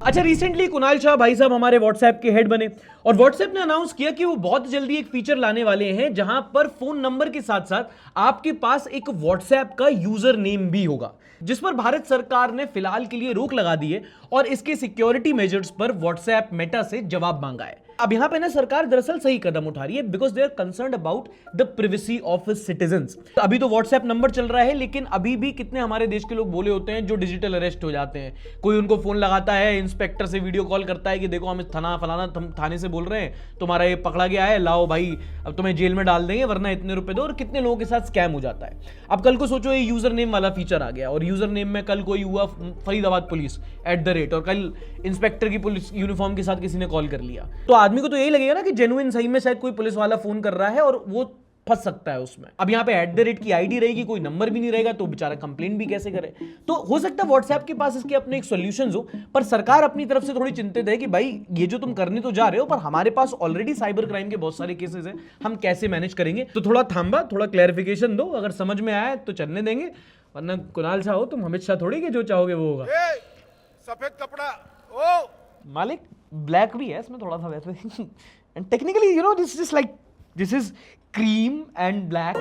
अच्छा, रिसेंटली कुणाल शाह भाई साहब हमारे व्हाट्सएप के हेड बने और व्हाट्सएप ने अनाउंस किया कि वो बहुत जल्दी एक फीचर लाने वाले हैं जहां पर फोन नंबर के साथ साथ आपके पास एक व्हाट्सएप का यूजर नेम भी होगा, जिस पर भारत सरकार ने फिलहाल के लिए रोक लगा दी है और इसके सिक्योरिटी मेजर्स पर व्हाट्सएप मेटा से जवाब मांगा है। अब यहां पे ना सरकार दरअसल सही कदम उठा रही है, because they are concerned about the privacy of citizens. अभी तो व्हाट्सएप नंबर चल रहा है, लेकिन अभी भी कितने हमारे देश के लोग बोले होते हैं जो डिजिटल अरेस्ट हो जाते हैं। कोई उनको फोन लगाता है, इंस्पेक्टर से वीडियो कॉल करता है कि देखो हम फलाना थाने से बोल रहे हैं, तुम्हारा ये पकड़ा गया है, लाओ भाई अब तुम्हें जेल में डाल देंगे वरना इतने रुपए दो, और कितने लोगों के साथ स्कैम हो जाता है। अब कल को सोचो ये यूजर नेम वाला फीचर आ गया और यूजर नेम में कल कोई हुआ फरीदाबाद पुलिस @ और कल इंस्पेक्टर की पुलिस यूनिफॉर्म के साथ किसी ने कॉल कर लिया, तो आदमी को तो यही लगेगा ना कि जेन्युइन सही में शायद कोई पुलिस वाला फोन कर रहा है और वो फंस सकता है उसमें। अब यहाँ पे @ की आईडी रहेगी, कोई नंबर भी नहीं रहेगा, तो बेचारा कंप्लेन भी कैसे करे। तो हो सकता है व्हाट्सएप के पास इसके अपने एक सॉल्यूशंस हो, पर सरकार अपनी तरफ से थोड़ी चिंतित है कि भाई ये जो तुम करने तो जा रहे हो, पर हमारे पास ऑलरेडी साइबर क्राइम के बहुत सारे केसेस हैं, हम कैसे मैनेज करेंगे। तो थोड़ा थांबा, थोड़ा क्लैरिफिकेशन दो, अगर समझ में आया तो चलने देंगे, वरना कुणाल शाह हो तुम, अमित शाह थोड़ी कि जो चाहोगे वो होगा। सफेद कपड़ा ओ मालिक, ब्लैक भी है इसमें थोड़ा सा वैसे, and technically you know this is like this is cream and black.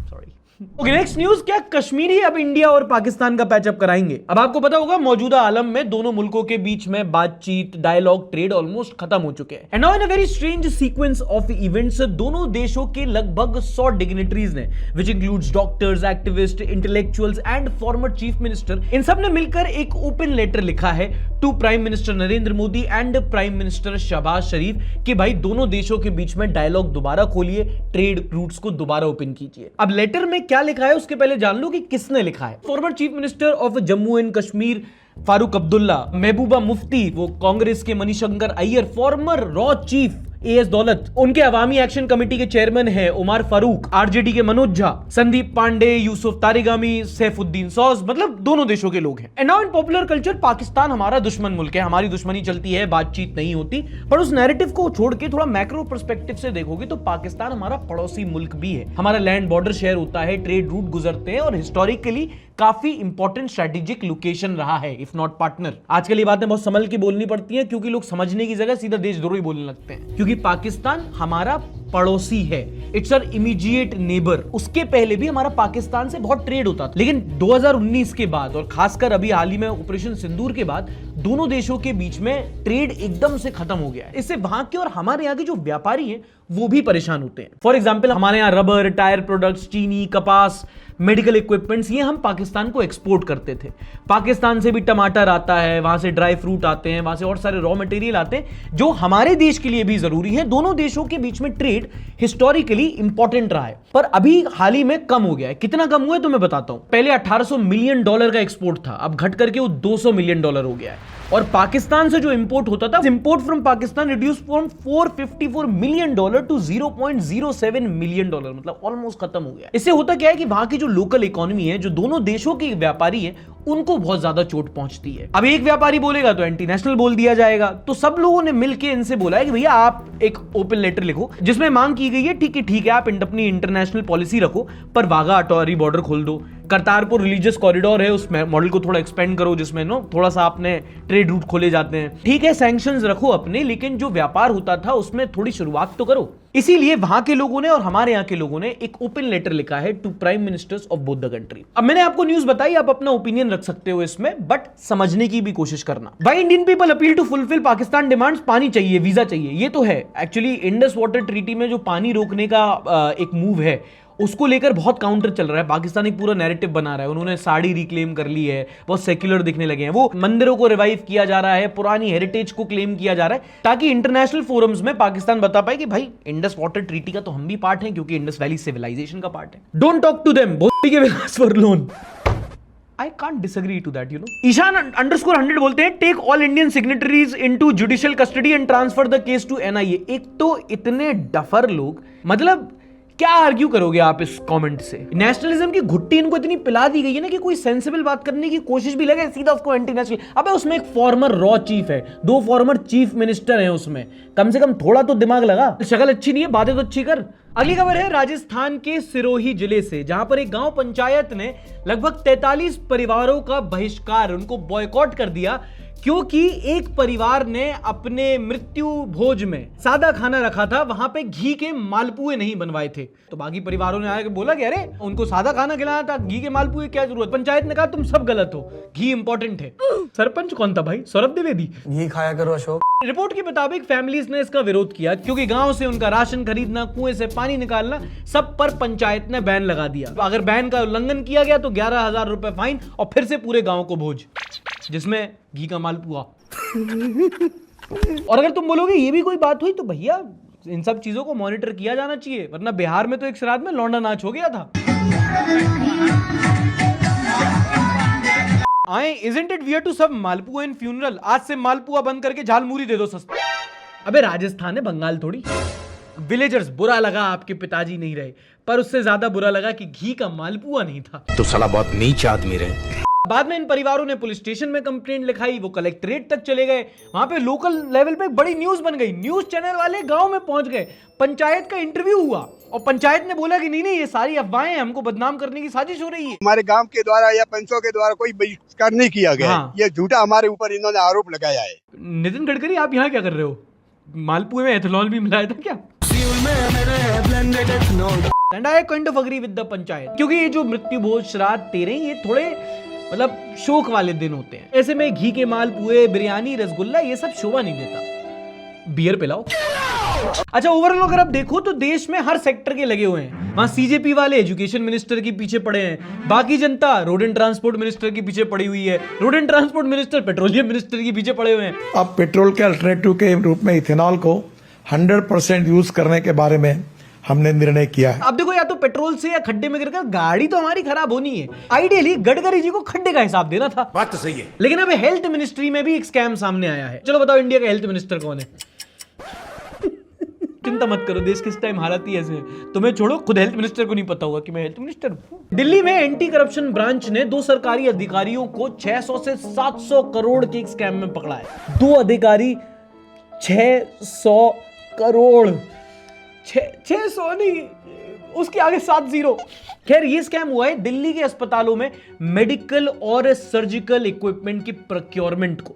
Sorry. Okay, next news. क्या कश्मीरी अब इंडिया और पाकिस्तान का पैचअप कराएंगे? अब आपको पता होगा मौजूदा आलम में दोनों मुल्कों के बीच में बातचीत, डायलॉग, ट्रेड ऑलमोस्ट खत्म हो चुके हैं। And now in a very strange sequence of events, दोनों देशों के लगभग 100 डिग्निटरीज ने, which includes doctors, activist, intellectuals and former chief minister, इन सब ने मिलकर एक ओपन लेटर लिखा है to prime minister Narendra Modi and prime minister Shehbaz Sharif कि भाई दोनों देशों के बीच में डायलॉग दोबारा खोलिए, ट्रेड रूट्स को दोबारा ओपन कीजिए। अब लेटर में क्या लिखा है उसके पहले जान लो कि किसने लिखा है। Former chief minister of Jammu and Kashmir Farooq Abdullah, Mehbooba Mufti, वो कांग्रेस के मनीशंकर अय्यर, फॉर्मर रॉ चीफ AS दौलत, उनके अवामी एक्शन कमेटी के चेयरमैन हैं उमर फारूक, RJD के मनोज झा, संदीप पांडे, यूसुफ तारिगामी, सैफुद्दीन सौज, मतलब दोनों देशों के लोग हैं। And now in popular culture Pakistan हमारा दुश्मन मुल्क है, हमारी दुश्मनी चलती है, बातचीत नहीं होती, पर उस नैरेटिव को छोड़ के थोड़ा मैक्रो पर्सपेक्टिव से देखोगे तो पाकिस्तान हमारा पड़ोसी मुल्क भी है, हमारा लैंड बॉर्डर शेयर होता है, ट्रेड रूट गुजरते हैं और हिस्टोरिकली काफी इंपॉर्टेंट स्ट्रेटेजिक लोकेशन रहा है, इफ नॉट पार्टनर। आजकल ये बातें बहुत संभल के बोलनी पड़ती हैं क्योंकि लोग समझने की जगह सीधा देशद्रोही बोलने लगते हैं, क्योंकि पाकिस्तान हमारा पड़ोसी है, इट्स आवर इमीडिएट नेबर। उसके पहले भी हमारा पाकिस्तान से बहुत ट्रेड होता था, लेकिन 2019 के बाद और खासकर अभी हाल ही में ऑपरेशन सिंदूर के बाद दोनों देशों के बीच में ट्रेड एकदम से खत्म हो गया है। इससे वहां के और हमारे यहाँ के जो व्यापारी हैं वो भी परेशान होते हैं। फॉर एग्जाम्पल, हमारे यहाँ रबर, टायर प्रोडक्ट्स, चीनी, कपास, मेडिकल इक्विपमेंट्स, ये हम पाकिस्तान को एक्सपोर्ट करते थे। पाकिस्तान से भी टमाटर आता है, वहां से ड्राई फ्रूट आते हैं, वहां से और सारे रॉ मटेरियल आते हैं जो हमारे देश के लिए भी जरूरी है। दोनों देशों के बीच में ट्रेड हिस्टोरिकली इंपॉर्टेंट रहा है, पर अभी हाल ही में कम हो गया है। कितना कम हुआ है तो मैं बताता हूं। पहले $1800 मिलियन का एक्सपोर्ट था, अब घट करके वो $200 मिलियन हो गया है। और पाकिस्तान से जो इंपोर्ट होता था, import from Pakistan reduce from $454 million to $0.07 million, मतलब ऑलमोस्ट खत्म हो गया। इससे होता क्या है कि वहां की जो लोकल इकोनॉमी है, जो दोनों देशों के व्यापारी है, उनको बहुत ज्यादा चोट पहुंचती है। अब एक व्यापारी बोलेगा तो एंटी नेशनल बोल दिया जाएगा, तो सब लोगों ने मिलकर इनसे बोला है कि भैया आप एक ओपन लेटर लिखो जिसमें मांग की गई है, ठीक है आप अपनी इंटरनेशनल पॉलिसी रखो, पर वाघा अटोरी बॉर्डर खोल दो, करतारपुर रिलीजियस कॉरिडोर है उस मॉडल को थोड़ा एक्सपेंड करो, जिसमें थोड़ा सा अपने ट्रेड रूट खोले जाते हैं। ठीक है, सैंक्शंस रखो अपने, लेकिन जो व्यापार होता था उसमें थोड़ी शुरुआत तो करो। इसीलिए वहां के लोगों ने और हमारे यहाँ के लोगों ने एक ओपन लेटर लिखा है to prime ministers of both the country. अब मैंने आपको न्यूज बताई, आप अपना ओपिनियन रख सकते हो इसमें, बट समझने की भी कोशिश करना। Why Indian people appeal to fulfil Pakistan demands? पानी चाहिए, वीजा चाहिए, ये तो है। एक्चुअली इंडस वाटर ट्रीटी में जो पानी रोकने का एक मूव है, उसको लेकर बहुत काउंटर चल रहा है। पाकिस्तान एक पूरा नैरेटिव बना रहा है, उन्होंने साड़ी रिक्लेम कर ली है, बहुत सेक्युलर दिखने लगे हैं, वो मंदिरों को रिवाइव किया जा रहा है, पुरानी हेरिटेज को क्लेम किया जा रहा है, ताकि इंटरनेशनल फोरम्स में पाकिस्तान बता पाए कि भाई इंडस वाटर ट्रीटी का तो हम भी पार्ट हैं, क्योंकि इंडस वैली सिविलाइजेशन का पार्ट है। डोंट टॉक टू देम, भोसड़ी के विलास for loan. I can't disagree to that, you know. Ishan _100 बोलते हैं, take all Indian signatories into judicial custody and transfer the case to NIA। एक तो इतने डफर लोग, मतलब क्या आर्ग्यू करोगे आप इस कमेंट से? नेशनलिज्म की घुट्टी इनको इतनी पिला दी गई है ना कि कोई सेंसिबल बात करने की कोशिश भी लगे सीधा उसको एंटी नेशनल। अबे उसमें एक फॉर्मर रॉ चीफ है, 2 फॉर्मर चीफ मिनिस्टर हैं उसमें, कम से कम थोड़ा तो दिमाग लगा। शक्ल अच्छी नहीं है, बातें तो अच्छी कर। अगली खबर है राजस्थान के सिरोही जिले से, जहां पर एक गांव पंचायत ने लगभग 43 परिवारों का बहिष्कार, उनको बॉयकॉट कर दिया क्योंकि एक परिवार ने अपने मृत्यु भोज में सादा खाना रखा था, वहां पे घी के मालपुए नहीं बनवाए थे। तो बाकी परिवारों ने आके बोला कि अरे उनको सादा खाना खिलाना था, घी के मालपुए क्या जरूरत? पंचायत ने कहा तुम सब गलत हो, घी इंपॉर्टेंट है। सरपंच कौन था भाई? सौरभ द्विवेदी। घी खाया करो अशोक। रिपोर्ट के मुताबिक फैमिलीज ने इसका विरोध किया क्योंकि गांव से उनका राशन खरीदना, कुएं से पानी निकालना, सब पर पंचायत ने बैन लगा दिया। अगर बैन का उल्लंघन किया गया तो 11,000 रुपए फाइन और फिर से पूरे गांव को भोज, जिसमें घी का मालपुआ। और अगर तुम बोलोगे ये भी कोई बात हुई, तो भैया इन सब चीजों को मॉनिटर किया जाना चाहिए, वरना बिहार में तो एक श्राद्ध में लौंडा नाच हो गया था। आए isn't it weird to serve malpua in funeral? आज से मालपुआ बंद करके झालमुरी दे दो सस्ता। अबे राजस्थान है, बंगाल थोड़ी। विलेजर्स, बुरा लगा आपके पिताजी नहीं रहे, पर उससे ज्यादा बुरा लगा कि घी का मालपुआ नहीं था। तो साला बहुत नीच आदमी रहे। बाद में इन परिवारों ने पुलिस स्टेशन में कंप्लेंट लिखाई, वो कलेक्ट्रेट तक चले गए, वहां पे लोकल लेवल पे बड़ी न्यूज बन गई, न्यूज चैनल वाले गांव में पहुंच गए, पंचायत का इंटरव्यू हुआ और पंचायत ने बोला कि नहीं ये सारी अफवाहें हैं, हमको बदनाम करने की साजिश हो रही है। हमारे गांव के द्वारा या पंचों के द्वारा कोई बहिष्कार नहीं किया गया। हाँ। ये झूठा हमारे ऊपर इन्होंने आरोप लगाया है। नितिन गडकरी, आप यहाँ क्या कर रहे हो? मालपुए में एथेनॉल भी मिलाया था क्या? And I kind of agree with the panchayat, क्योंकि ये जो मृत्यु भोज श्राद्ध तेरे ये थोड़े मतलब शौक वाले दिन होते हैं। ऐसे में घी के मालपुए, बिरयानी, रसगुल्ला ये सब शोभा नहीं देता। बियर पिलाओ। अच्छा, ओवरऑल अगर आप देखो तो देश में हर सेक्टर के लगे हुए हैं। वहां सीजेपी वाले एजुकेशन मिनिस्टर के पीछे पड़े हैं, बाकी जनता रोड एंड ट्रांसपोर्ट मिनिस्टर के पीछे पड़ी हुई है, road and transport minister petroleum minister के पीछे पड़े हुए हैं। अब पेट्रोल के अल्टरनेटिव के रूप में इथेनॉल को 100% यूज करने के बारे में हमने निर्णय किया है। अब देखो, या तो पेट्रोल से या खड्डे में गिरकर गाड़ी तो हमारी खराब होनी है। आइडियली गडकरी जी को खड्डे का हिसाब देना था। बात तो सही है। लेकिन अब हेल्थ मिनिस्ट्री में भी एक स्कैम सामने आया है। चलो बताओ, इंडिया का हेल्थ मिनिस्टर कौन है? चिंता मत करो, देश के इस टाइम हालात ही ऐसे हैं। तुम्हें छोड़ो, खुद हेल्थ मिनिस्टर को नहीं पता होगा कि मैं हेल्थ मिनिस्टर हूं। दिल्ली में एंटी करप्शन ब्रांच ने 2 सरकारी अधिकारियों को 600 से 700 करोड़ के एक स्कैम में पकड़ा है। 2 अधिकारी 600 करोड़, 600 नहीं, उसके आगे 7 जीरो। खैर, ये स्कैम हुआ है दिल्ली के अस्पतालों में मेडिकल और सर्जिकल इक्विपमेंट की प्रोक्योरमेंट को।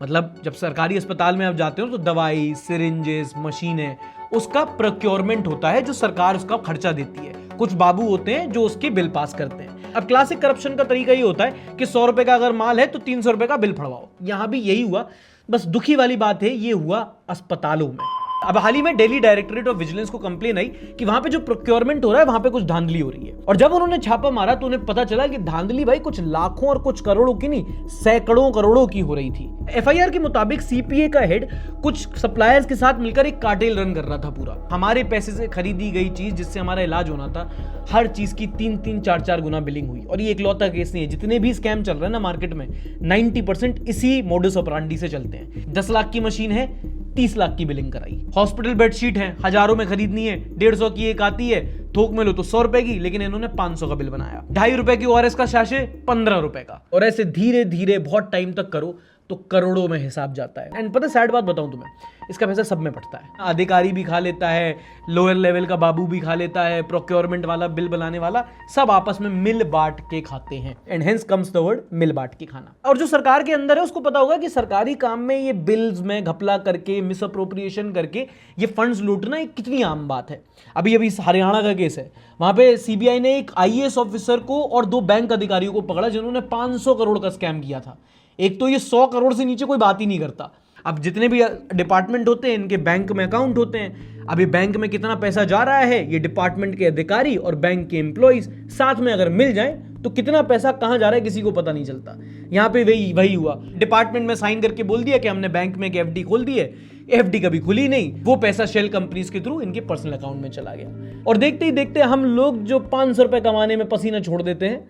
मतलब जब सरकारी अस्पताल में आप जाते हो तो दवाई, सिरिंजेस, मशीनें, उसका प्रोक्योरमेंट होता है जो सरकार उसका खर्चा देती है। कुछ बाबू होते हैं जो उसके बिल पास करते हैं। अब क्लासिक करप्शन का तरीका ये होता है कि 100 रुपए का अगर माल है तो 300 रुपए का बिल फड़वाओ। यहां भी यही हुआ, बस दुखी वाली बात है ये हुआ अस्पतालों में। अब हाल ही में दिल्ली डायरेक्टरेट ऑफ विजिलेंस को कंप्लेन आई कि वहां पे जो प्रोक्योरमेंट हो रहा है वहां पे कुछ धांधली हो रही है। और जब उन्होंने छापा मारा तो उन्हें पता चला कि धांधली भाई कुछ लाखों और कुछ करोड़ों की नहीं, सैकड़ों करोड़ों की हो रही थी। एफआईआर के मुताबिक सीपीए का हेड कुछ सप्लायर्स के साथ मिलकर एक कार्टेल रन कर रहा था पूरा। हमारे पैसे से खरीदी गई चीज जिससे हमारा इलाज होना था, हर चीज की 3-3, 4-4 गुना बिलिंग हुई। और ये इकलौता केस नहीं है, जितने भी स्कैम चल रहे हैं ना मार्केट में, 90% इसी मोडस ऑपरेंडी से चलते हैं। 10 लाख की मशीन है, 30 लाख की बिलिंग कराई। हॉस्पिटल बेडशीट है, हजारों में खरीदनी है, 150 की एक आती है, थोक में लो तो 100 रुपए की, लेकिन इन्होंने 500 का बिल बनाया। 2.5 रुपए की ओआरएस का सैशे 15 रुपए का। और ऐसे धीरे धीरे बहुत टाइम तक करो तो करोड़ों में हिसाब जाता है। एंड पता सैड बात बताऊं तुम्हें, इसका पैसा सब में पड़ता है। अधिकारी भी खा लेता है, लोअर लेवल का बाबू भी खा लेता है, प्रोक्योरमेंट वाला, बिल बनाने वाला, सब आपस में मिल बांट के खाते हैं। And hence comes the word मिल बांट के खाना। और जो सरकार के अंदर है उसको पता होगा कि सरकारी काम में ये बिल्स में घपला करके, मिस अप्रोप्रिएशन करके ये फंड्स लूटना एक कितनी आम बात है। अभी हरियाणा का केस है, वहां पे सीबीआई ने एक आईएएस ऑफिसर को और 2 बैंक अधिकारियों को पकड़ा जिन्होंने 500 करोड़ का स्कैम किया था। एक तो ये 100 करोड़ से नीचे कोई बात ही नहीं करता। अब जितने भी डिपार्टमेंट होते हैं इनके बैंक में अकाउंट होते हैं। अभी बैंक में कितना पैसा जा रहा है ये डिपार्टमेंट के अधिकारी और बैंक के एम्प्लॉइज साथ में अगर मिल जाएं तो कितना पैसा कहां जा रहा है किसी को पता नहीं चलता। यहां पे वही हुआ, डिपार्टमेंट में साइन करके बोल दिया कि हमने बैंक में एक एफडी खोल दी है, एफडी कभी खुली नहीं, वो पैसा शेल कंपनीज के थ्रू इनके पर्सनल अकाउंट में चला गया। और देखते ही देखते हम लोग जो 500 रुपए कमाने में पसीना छोड़ देते हैं,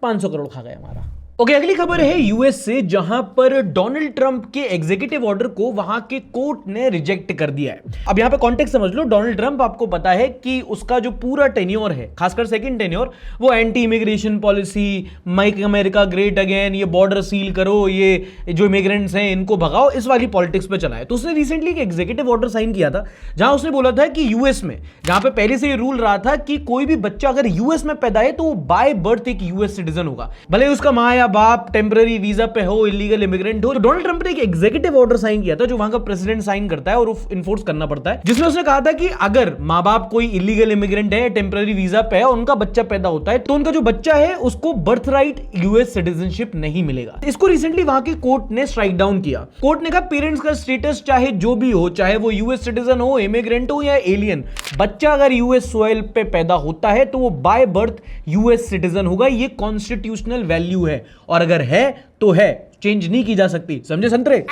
500 करोड़ खा गए हमारा। ओके, अगली खबर है यूएस से, जहां पर डोनाल्ड ट्रंप के एग्जीक्यूटिव ऑर्डर को वहां के कोर्ट ने रिजेक्ट कर दिया है। अब यहां पे कॉन्टेक्स्ट समझ लो। डोनाल्ड ट्रंप, आपको पता है कि उसका जो पूरा टेन्योर है, खासकर सेकंड टेन्योर, वो anti immigration policy, make America great again, ये बॉर्डर सील करो, ये जो इमिग्रेंट्स हैं इनको भगाओ, इस वाली पॉलिटिक्स पे चला है। तो उसने रिसेंटली एक एग्जीक्यूटिव ऑर्डर साइन किया था, जहां उसने बोला था कि यूएस में, जहां पे पहले से ये रूल रहा था कि कोई भी बच्चा अगर यूएस में पैदा है तो वो बाय बर्थ एक यूएस सिटीजन होगा, भले उसका माँ या बाप टेम्पररी वीजा पे हो, इलीगल इमिग्रेंट हो। तो डोनाल्ड ट्रंप ने एक एग्जीक्यूटिव ऑर्डर साइन किया था, जो वहां का प्रेसिडेंट साइन करता है और इन्फोर्स करना पड़ता है, जिसमें उसने कहा था कि अगर माँ बाप कोई इलीगल इमिग्रेंट है, टेम्पररी वीजा पे है, उनका बच्चा पैदा होता है, तो उनका जो बच्चा है उसको बर्थ राइट यूएस सिटीजनशिप नहीं मिलेगा। इसको रिसेंटली वहां की कोर्ट ने स्ट्राइक डाउन किया। कोर्ट ने कहा पेरेंट्स का स्टेटस चाहे जो भी हो, चाहे वो यूएस सिटीजन हो, इमिग्रेंट हो या एलियन, बच्चा अगर यूएस सोइल पे पैदा होता है तो वो बाय बर्थ यूएस सिटीजन होगा। ये कॉन्स्टिट्यूशनल वैल्यू है, और अगर है तो है, चेंज नहीं की जा सकती। समझे संतरे?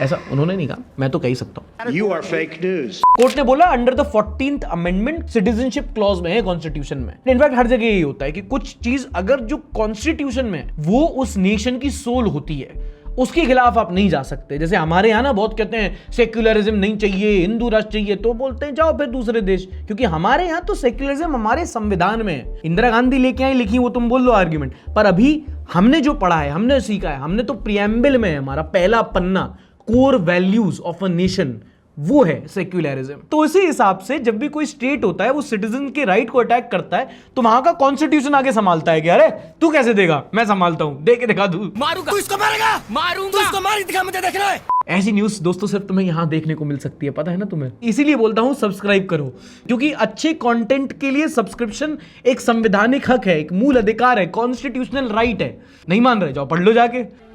ऐसा उन्होंने नहीं कहा, मैं तो कह ही सकता हूं। You are fake news. Court ने बोला under the 14th amendment citizenship clause में है कॉन्स्टिट्यूशन में। इनफैक्ट हर जगह यही होता है कि कुछ चीज अगर जो कॉन्स्टिट्यूशन में वो उस नेशन की सोल होती है, उसके खिलाफ आप नहीं जा सकते। जैसे हमारे यहाँ ना बहुत कहते हैं सेक्युलरिज्म नहीं चाहिए, हिंदू राष्ट्र चाहिए, तो बोलते हैं जाओ फिर दूसरे देश, क्योंकि हमारे यहाँ तो सेक्युलरिज्म हमारे संविधान में है। इंदिरा गांधी लेके आई लिखी, वो तुम बोल लो आर्ग्यूमेंट, पर अभी हमने जो पढ़ा है, हमने सीखा है, हमने तो प्रियम्बल में है, हमारा पहला पन्ना, core values of a nation, वो है सेक्युलरिज्म। तो इसी हिसाब से जब भी कोई स्टेट होता है वो सिटीजन के राइट को अटैक करता है, तो वहां का कॉन्स्टिट्यूशन आगे संभालता है कि अरे तू कैसे देगा, मैं संभालता हूं, दे के दिखा दूं, मारूंगा, तू इसको मारेगा, मारूंगा, तू इसको मार दिखा, मुझे देखना है। ऐसी न्यूज़ दोस्तों सिर्फ तुम्हें यहां देखने को मिल सकती है, पता है ना तुम्हें। इसीलिए बोलता हूं सब्सक्राइब करो, क्योंकि अच्छे कंटेंट के लिए सब्सक्रिप्शन एक संवैधानिक हक है, एक मूल अधिकार है, कॉन्स्टिट्यूशनल राइट है। नहीं मान रहे, जाओ पढ़ लो जाके।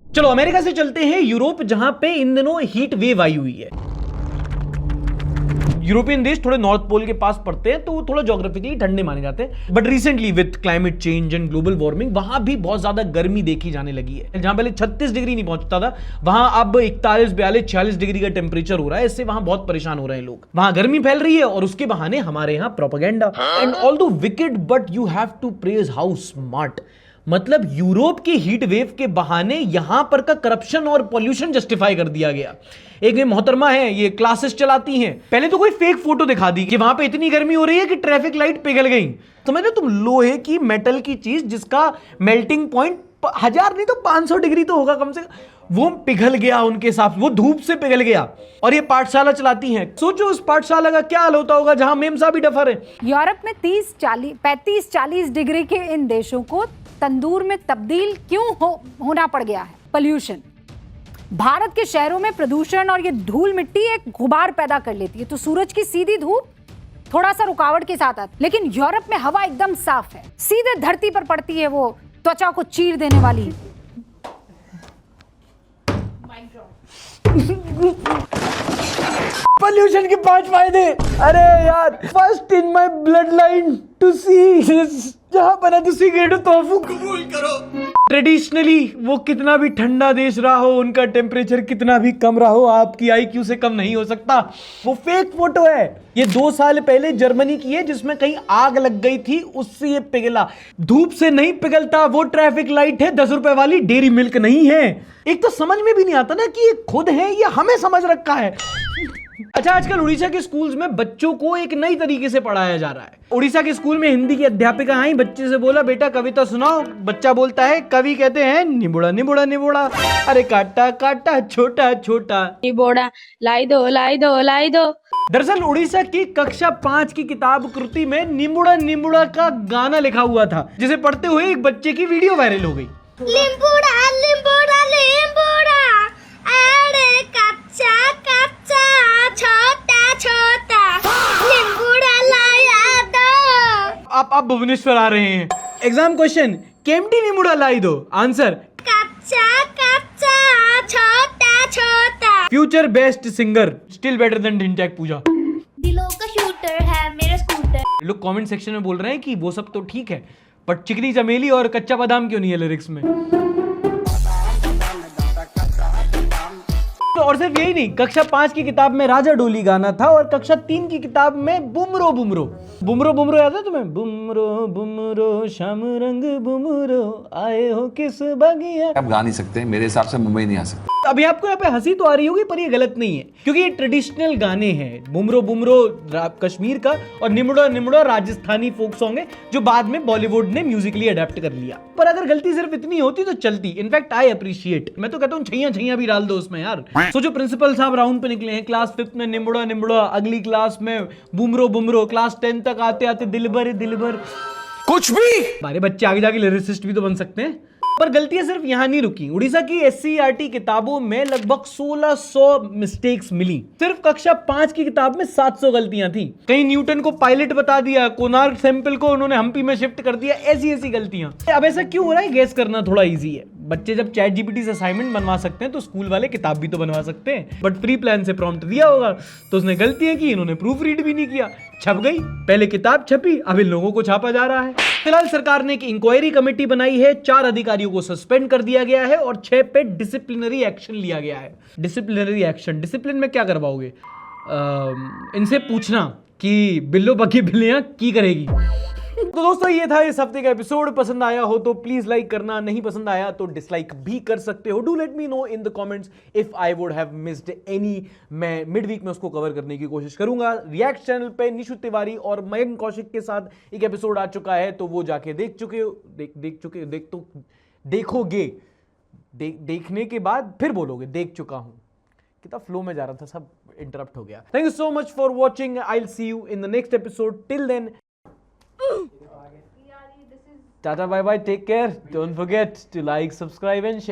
चलो अमेरिका से चलते हैं यूरोप, जहां पे इन दिनों हीट वेव आई हुई है। यूरोपियन देश थोड़े नॉर्थ पोल के पास पड़ते हैं, तो वो थोड़ा ज्योग्राफिकली ठंडे माने जाते हैं, but recently with climate change and global warming वहां भी बहुत ज्यादा गर्मी देखी जाने लगी है। जहां पहले 36 डिग्री नहीं पहुंचता था, वहां अब 41, 42, 46 डिग्री का टेम्परेचर हो रहा है। इससे वहां बहुत परेशान हो रहे हैं लोग। वहां गर्मी फैल रही है और उसके बहाने हमारे यहाँ propaganda. And although wicked but you have to praise how smart. मतलब यूरोप की हीट वेव के बहाने यहां पर का करप्शन और पॉल्यूशन जस्टिफाई कर दिया गया। एक ये मोहतरमा है, ये क्लासेस चलाती हैं, पहले तो कोई फेक फोटो दिखा दी कि वहां पे इतनी गर्मी हो रही है कि ट्रैफिक लाइट पिघल गई। तो मैंने तुम लोहे की मेटल की चीज जिसका मेल्टिंग पॉइंट 1000 नहीं तो 500 डिग्री तो होगा कम से कम, वो पिघल गया उनके साथ, वो धूप से पिघल गया। और ये पाठशाला चलाती हैं, सोचो उस पाठशाला का क्या हाल होता होगा जहां मेम साहब भी डफर है। यूरोप में 35-40 डिग्री के इन देशों को तंदूर में तब्दील क्यों होना पड़ गया है? पोल्यूशन। भारत के शहरों में प्रदूषण और ये धूल मिट्टी एक गुबार पैदा कर लेती है, तो सूरज की सीधी धूप थोड़ा सा रुकावट के साथ आती, लेकिन यूरोप में हवा एकदम साफ है, सीधे धरती पर पड़ती है, वो त्वचा को चीर देने वाली। पोल्यूशन के 5 फायदे। अरे यार, first in my blood line to see this, जहां बना तो सिगरेट तोहफू कबूल करो। ट्रेडिशनली वो कितना भी ठंडा देश रहा हो, उनका टेम्परेचर कितना भी कम रहा हो, आपकी IQ से कम नहीं हो सकता। वो फेक फोटो है, ये 2 साल पहले जर्मनी की है, जिसमें कहीं आग लग गई थी, उससे ये पिघला। धूप से नहीं पिघलता, वो ट्रैफिक लाइट है 10 रुपए वाली, डेयरी मिल्क नहीं है। एक तो समझ में भी नहीं आता ना कि ये खुद है या हमें समझ रखा है। अच्छा, आजकल उड़ीसा के स्कूल्स में बच्चों को एक नई तरीके से पढ़ाया जा रहा है। उड़ीसा के स्कूल में हिंदी की अध्यापिका आई, बच्चे से बोला बेटा कविता सुनाओ। बच्चा बोलता है, कवि कहते हैं निबुड़ा निबुड़ा निबुड़ा, अरे काटा काटा छोटा छोटा निबोड़ा, लाई दो लाई दो लाई दो। दरअसल उड़ीसा की कक्षा 5 की किताब कृति में निबुड़ा निबुड़ा का गाना लिखा हुआ था, जिसे पढ़ते हुए एक बच्चे की वीडियो वायरल हो गई। लिंबुड़ा लिंबुड़ा लिंबुड़ा, अरे कच्चा कच्चा छोटा छोटा, लिंबुड़ा लाया दो। आप भुवनेश्वर आ रहे हैं, एग्जाम क्वेश्चन, केमटी निबुड़ा लाई दो, आंसर कच्चा कच्चा छोटा छोटा। Future best singer, still better than Dhinchak Pooja. दिलों का शूटर है मेरा स्कूटर। लोग कमेंट सेक्शन में बोल रहे हैं कि वो सब तो ठीक है, बट चिकनी चमेली और कच्चा बादाम क्यों नहीं है लिरिक्स में। और सिर्फ यही नहीं, कक्षा 5 की किताब में राजा डोली गाना था और कक्षा 3 की किताब में बुमरो बुमरो बुमरो बुमरो याद है तुम्हें? बुमरो बुमरो शाम रंग बुमरो आए हो किस बगिया। आप गा नहीं सकते, मेरे हिसाब से मुंबई नहीं आ सकते। अभी आपको यहाँ पे हंसी तो आ रही होगी पर ये गलत नहीं है, क्योंकि ये ट्रेडिशनल गाने हैं। बुमरो बुमरो कश्मीर का और निमुड़ा निमुड़ा राजस्थानी फोक सॉन्ग है जो बाद में बॉलीवुड ने म्यूजिकली अडेप्ट कर लिया। पर अगर गलती सिर्फ इतनी होती तो चलती। इनफैक्ट आई अप्रिशिएट, मैं तो कहता हूँ छैया छैया भी डाल दो उसमें यार। सोचो प्रिंसिपल साहब राउंड पे निकले हैं, क्लास 5 में निमुड़ा निमुड़ा, अगली क्लास में बुमरो बुमरो, क्लास 10 तक आते आते दिलबर दिलबर, कुछ भी। हमारे बच्चे आगे जाके लिरिसिस्ट भी तो बन सकते हैं। पर गलतियां सिर्फ यहां नहीं रुकी। उड़ीसा की SCERT किताबों में लगभग 1600 मिस्टेक्स मिली। सिर्फ कक्षा 5 की किताब में 700 गलतियां थी। कहीं न्यूटन को पायलट बता दिया, कोणार्क सैंपल को उन्होंने हम्पी में शिफ्ट कर दिया, ऐसी गलतियां। अब ऐसा क्यों हो रहा है? गेस करना थोड़ा इजी है। बच्चे जब चैट जीपीटी से असाइनमेंट बनवा सकते हैं तो स्कूल वाले किताब भी तो बनवा सकते हैं। बट प्री प्लान से प्रॉम्प्ट दिया होगा तो उसने गलतियां की, इन्होंने प्रूफ रीड भी नहीं किया, छप गई। पहले किताब छपी, अब इन लोगों को छापा जा रहा है। फिलहाल सरकार ने एक इंक्वायरी कमेटी बनाई है, 4 अधिकारियों को सस्पेंड कर दिया गया है और 6 पे डिसिप्लिनरी एक्शन लिया गया है। डिसिप्लिनरी एक्शन, डिसिप्लिन में क्या करवाओगे? इनसे पूछना कि बिल्लो बकी बिल्लियां की करेगी। तो दोस्तों ये था इस हफ्ते का एपिसोड। पसंद आया हो तो प्लीज लाइक करना, नहीं पसंद आया तो डिसलाइक भी कर सकते हो। Do let me know in the comments if I would have missed any. मैं मिड वीक में उसको कवर करने की कोशिश करूंगा। रिएक्ट चैनल पे निशु तिवारी और मयंक कौशिक के साथ एक एपिसोड आ चुका है, तो वो जाके देखोगे। देखने के बाद फिर बोलोगे देख चुका हूं। कितना फ्लो में जा रहा था, सब इंटरप्ट हो गया। Thank you so much for watching. I will see you in the next episode. Till then, Tata, bye bye, take care. Don't forget to like, subscribe and share.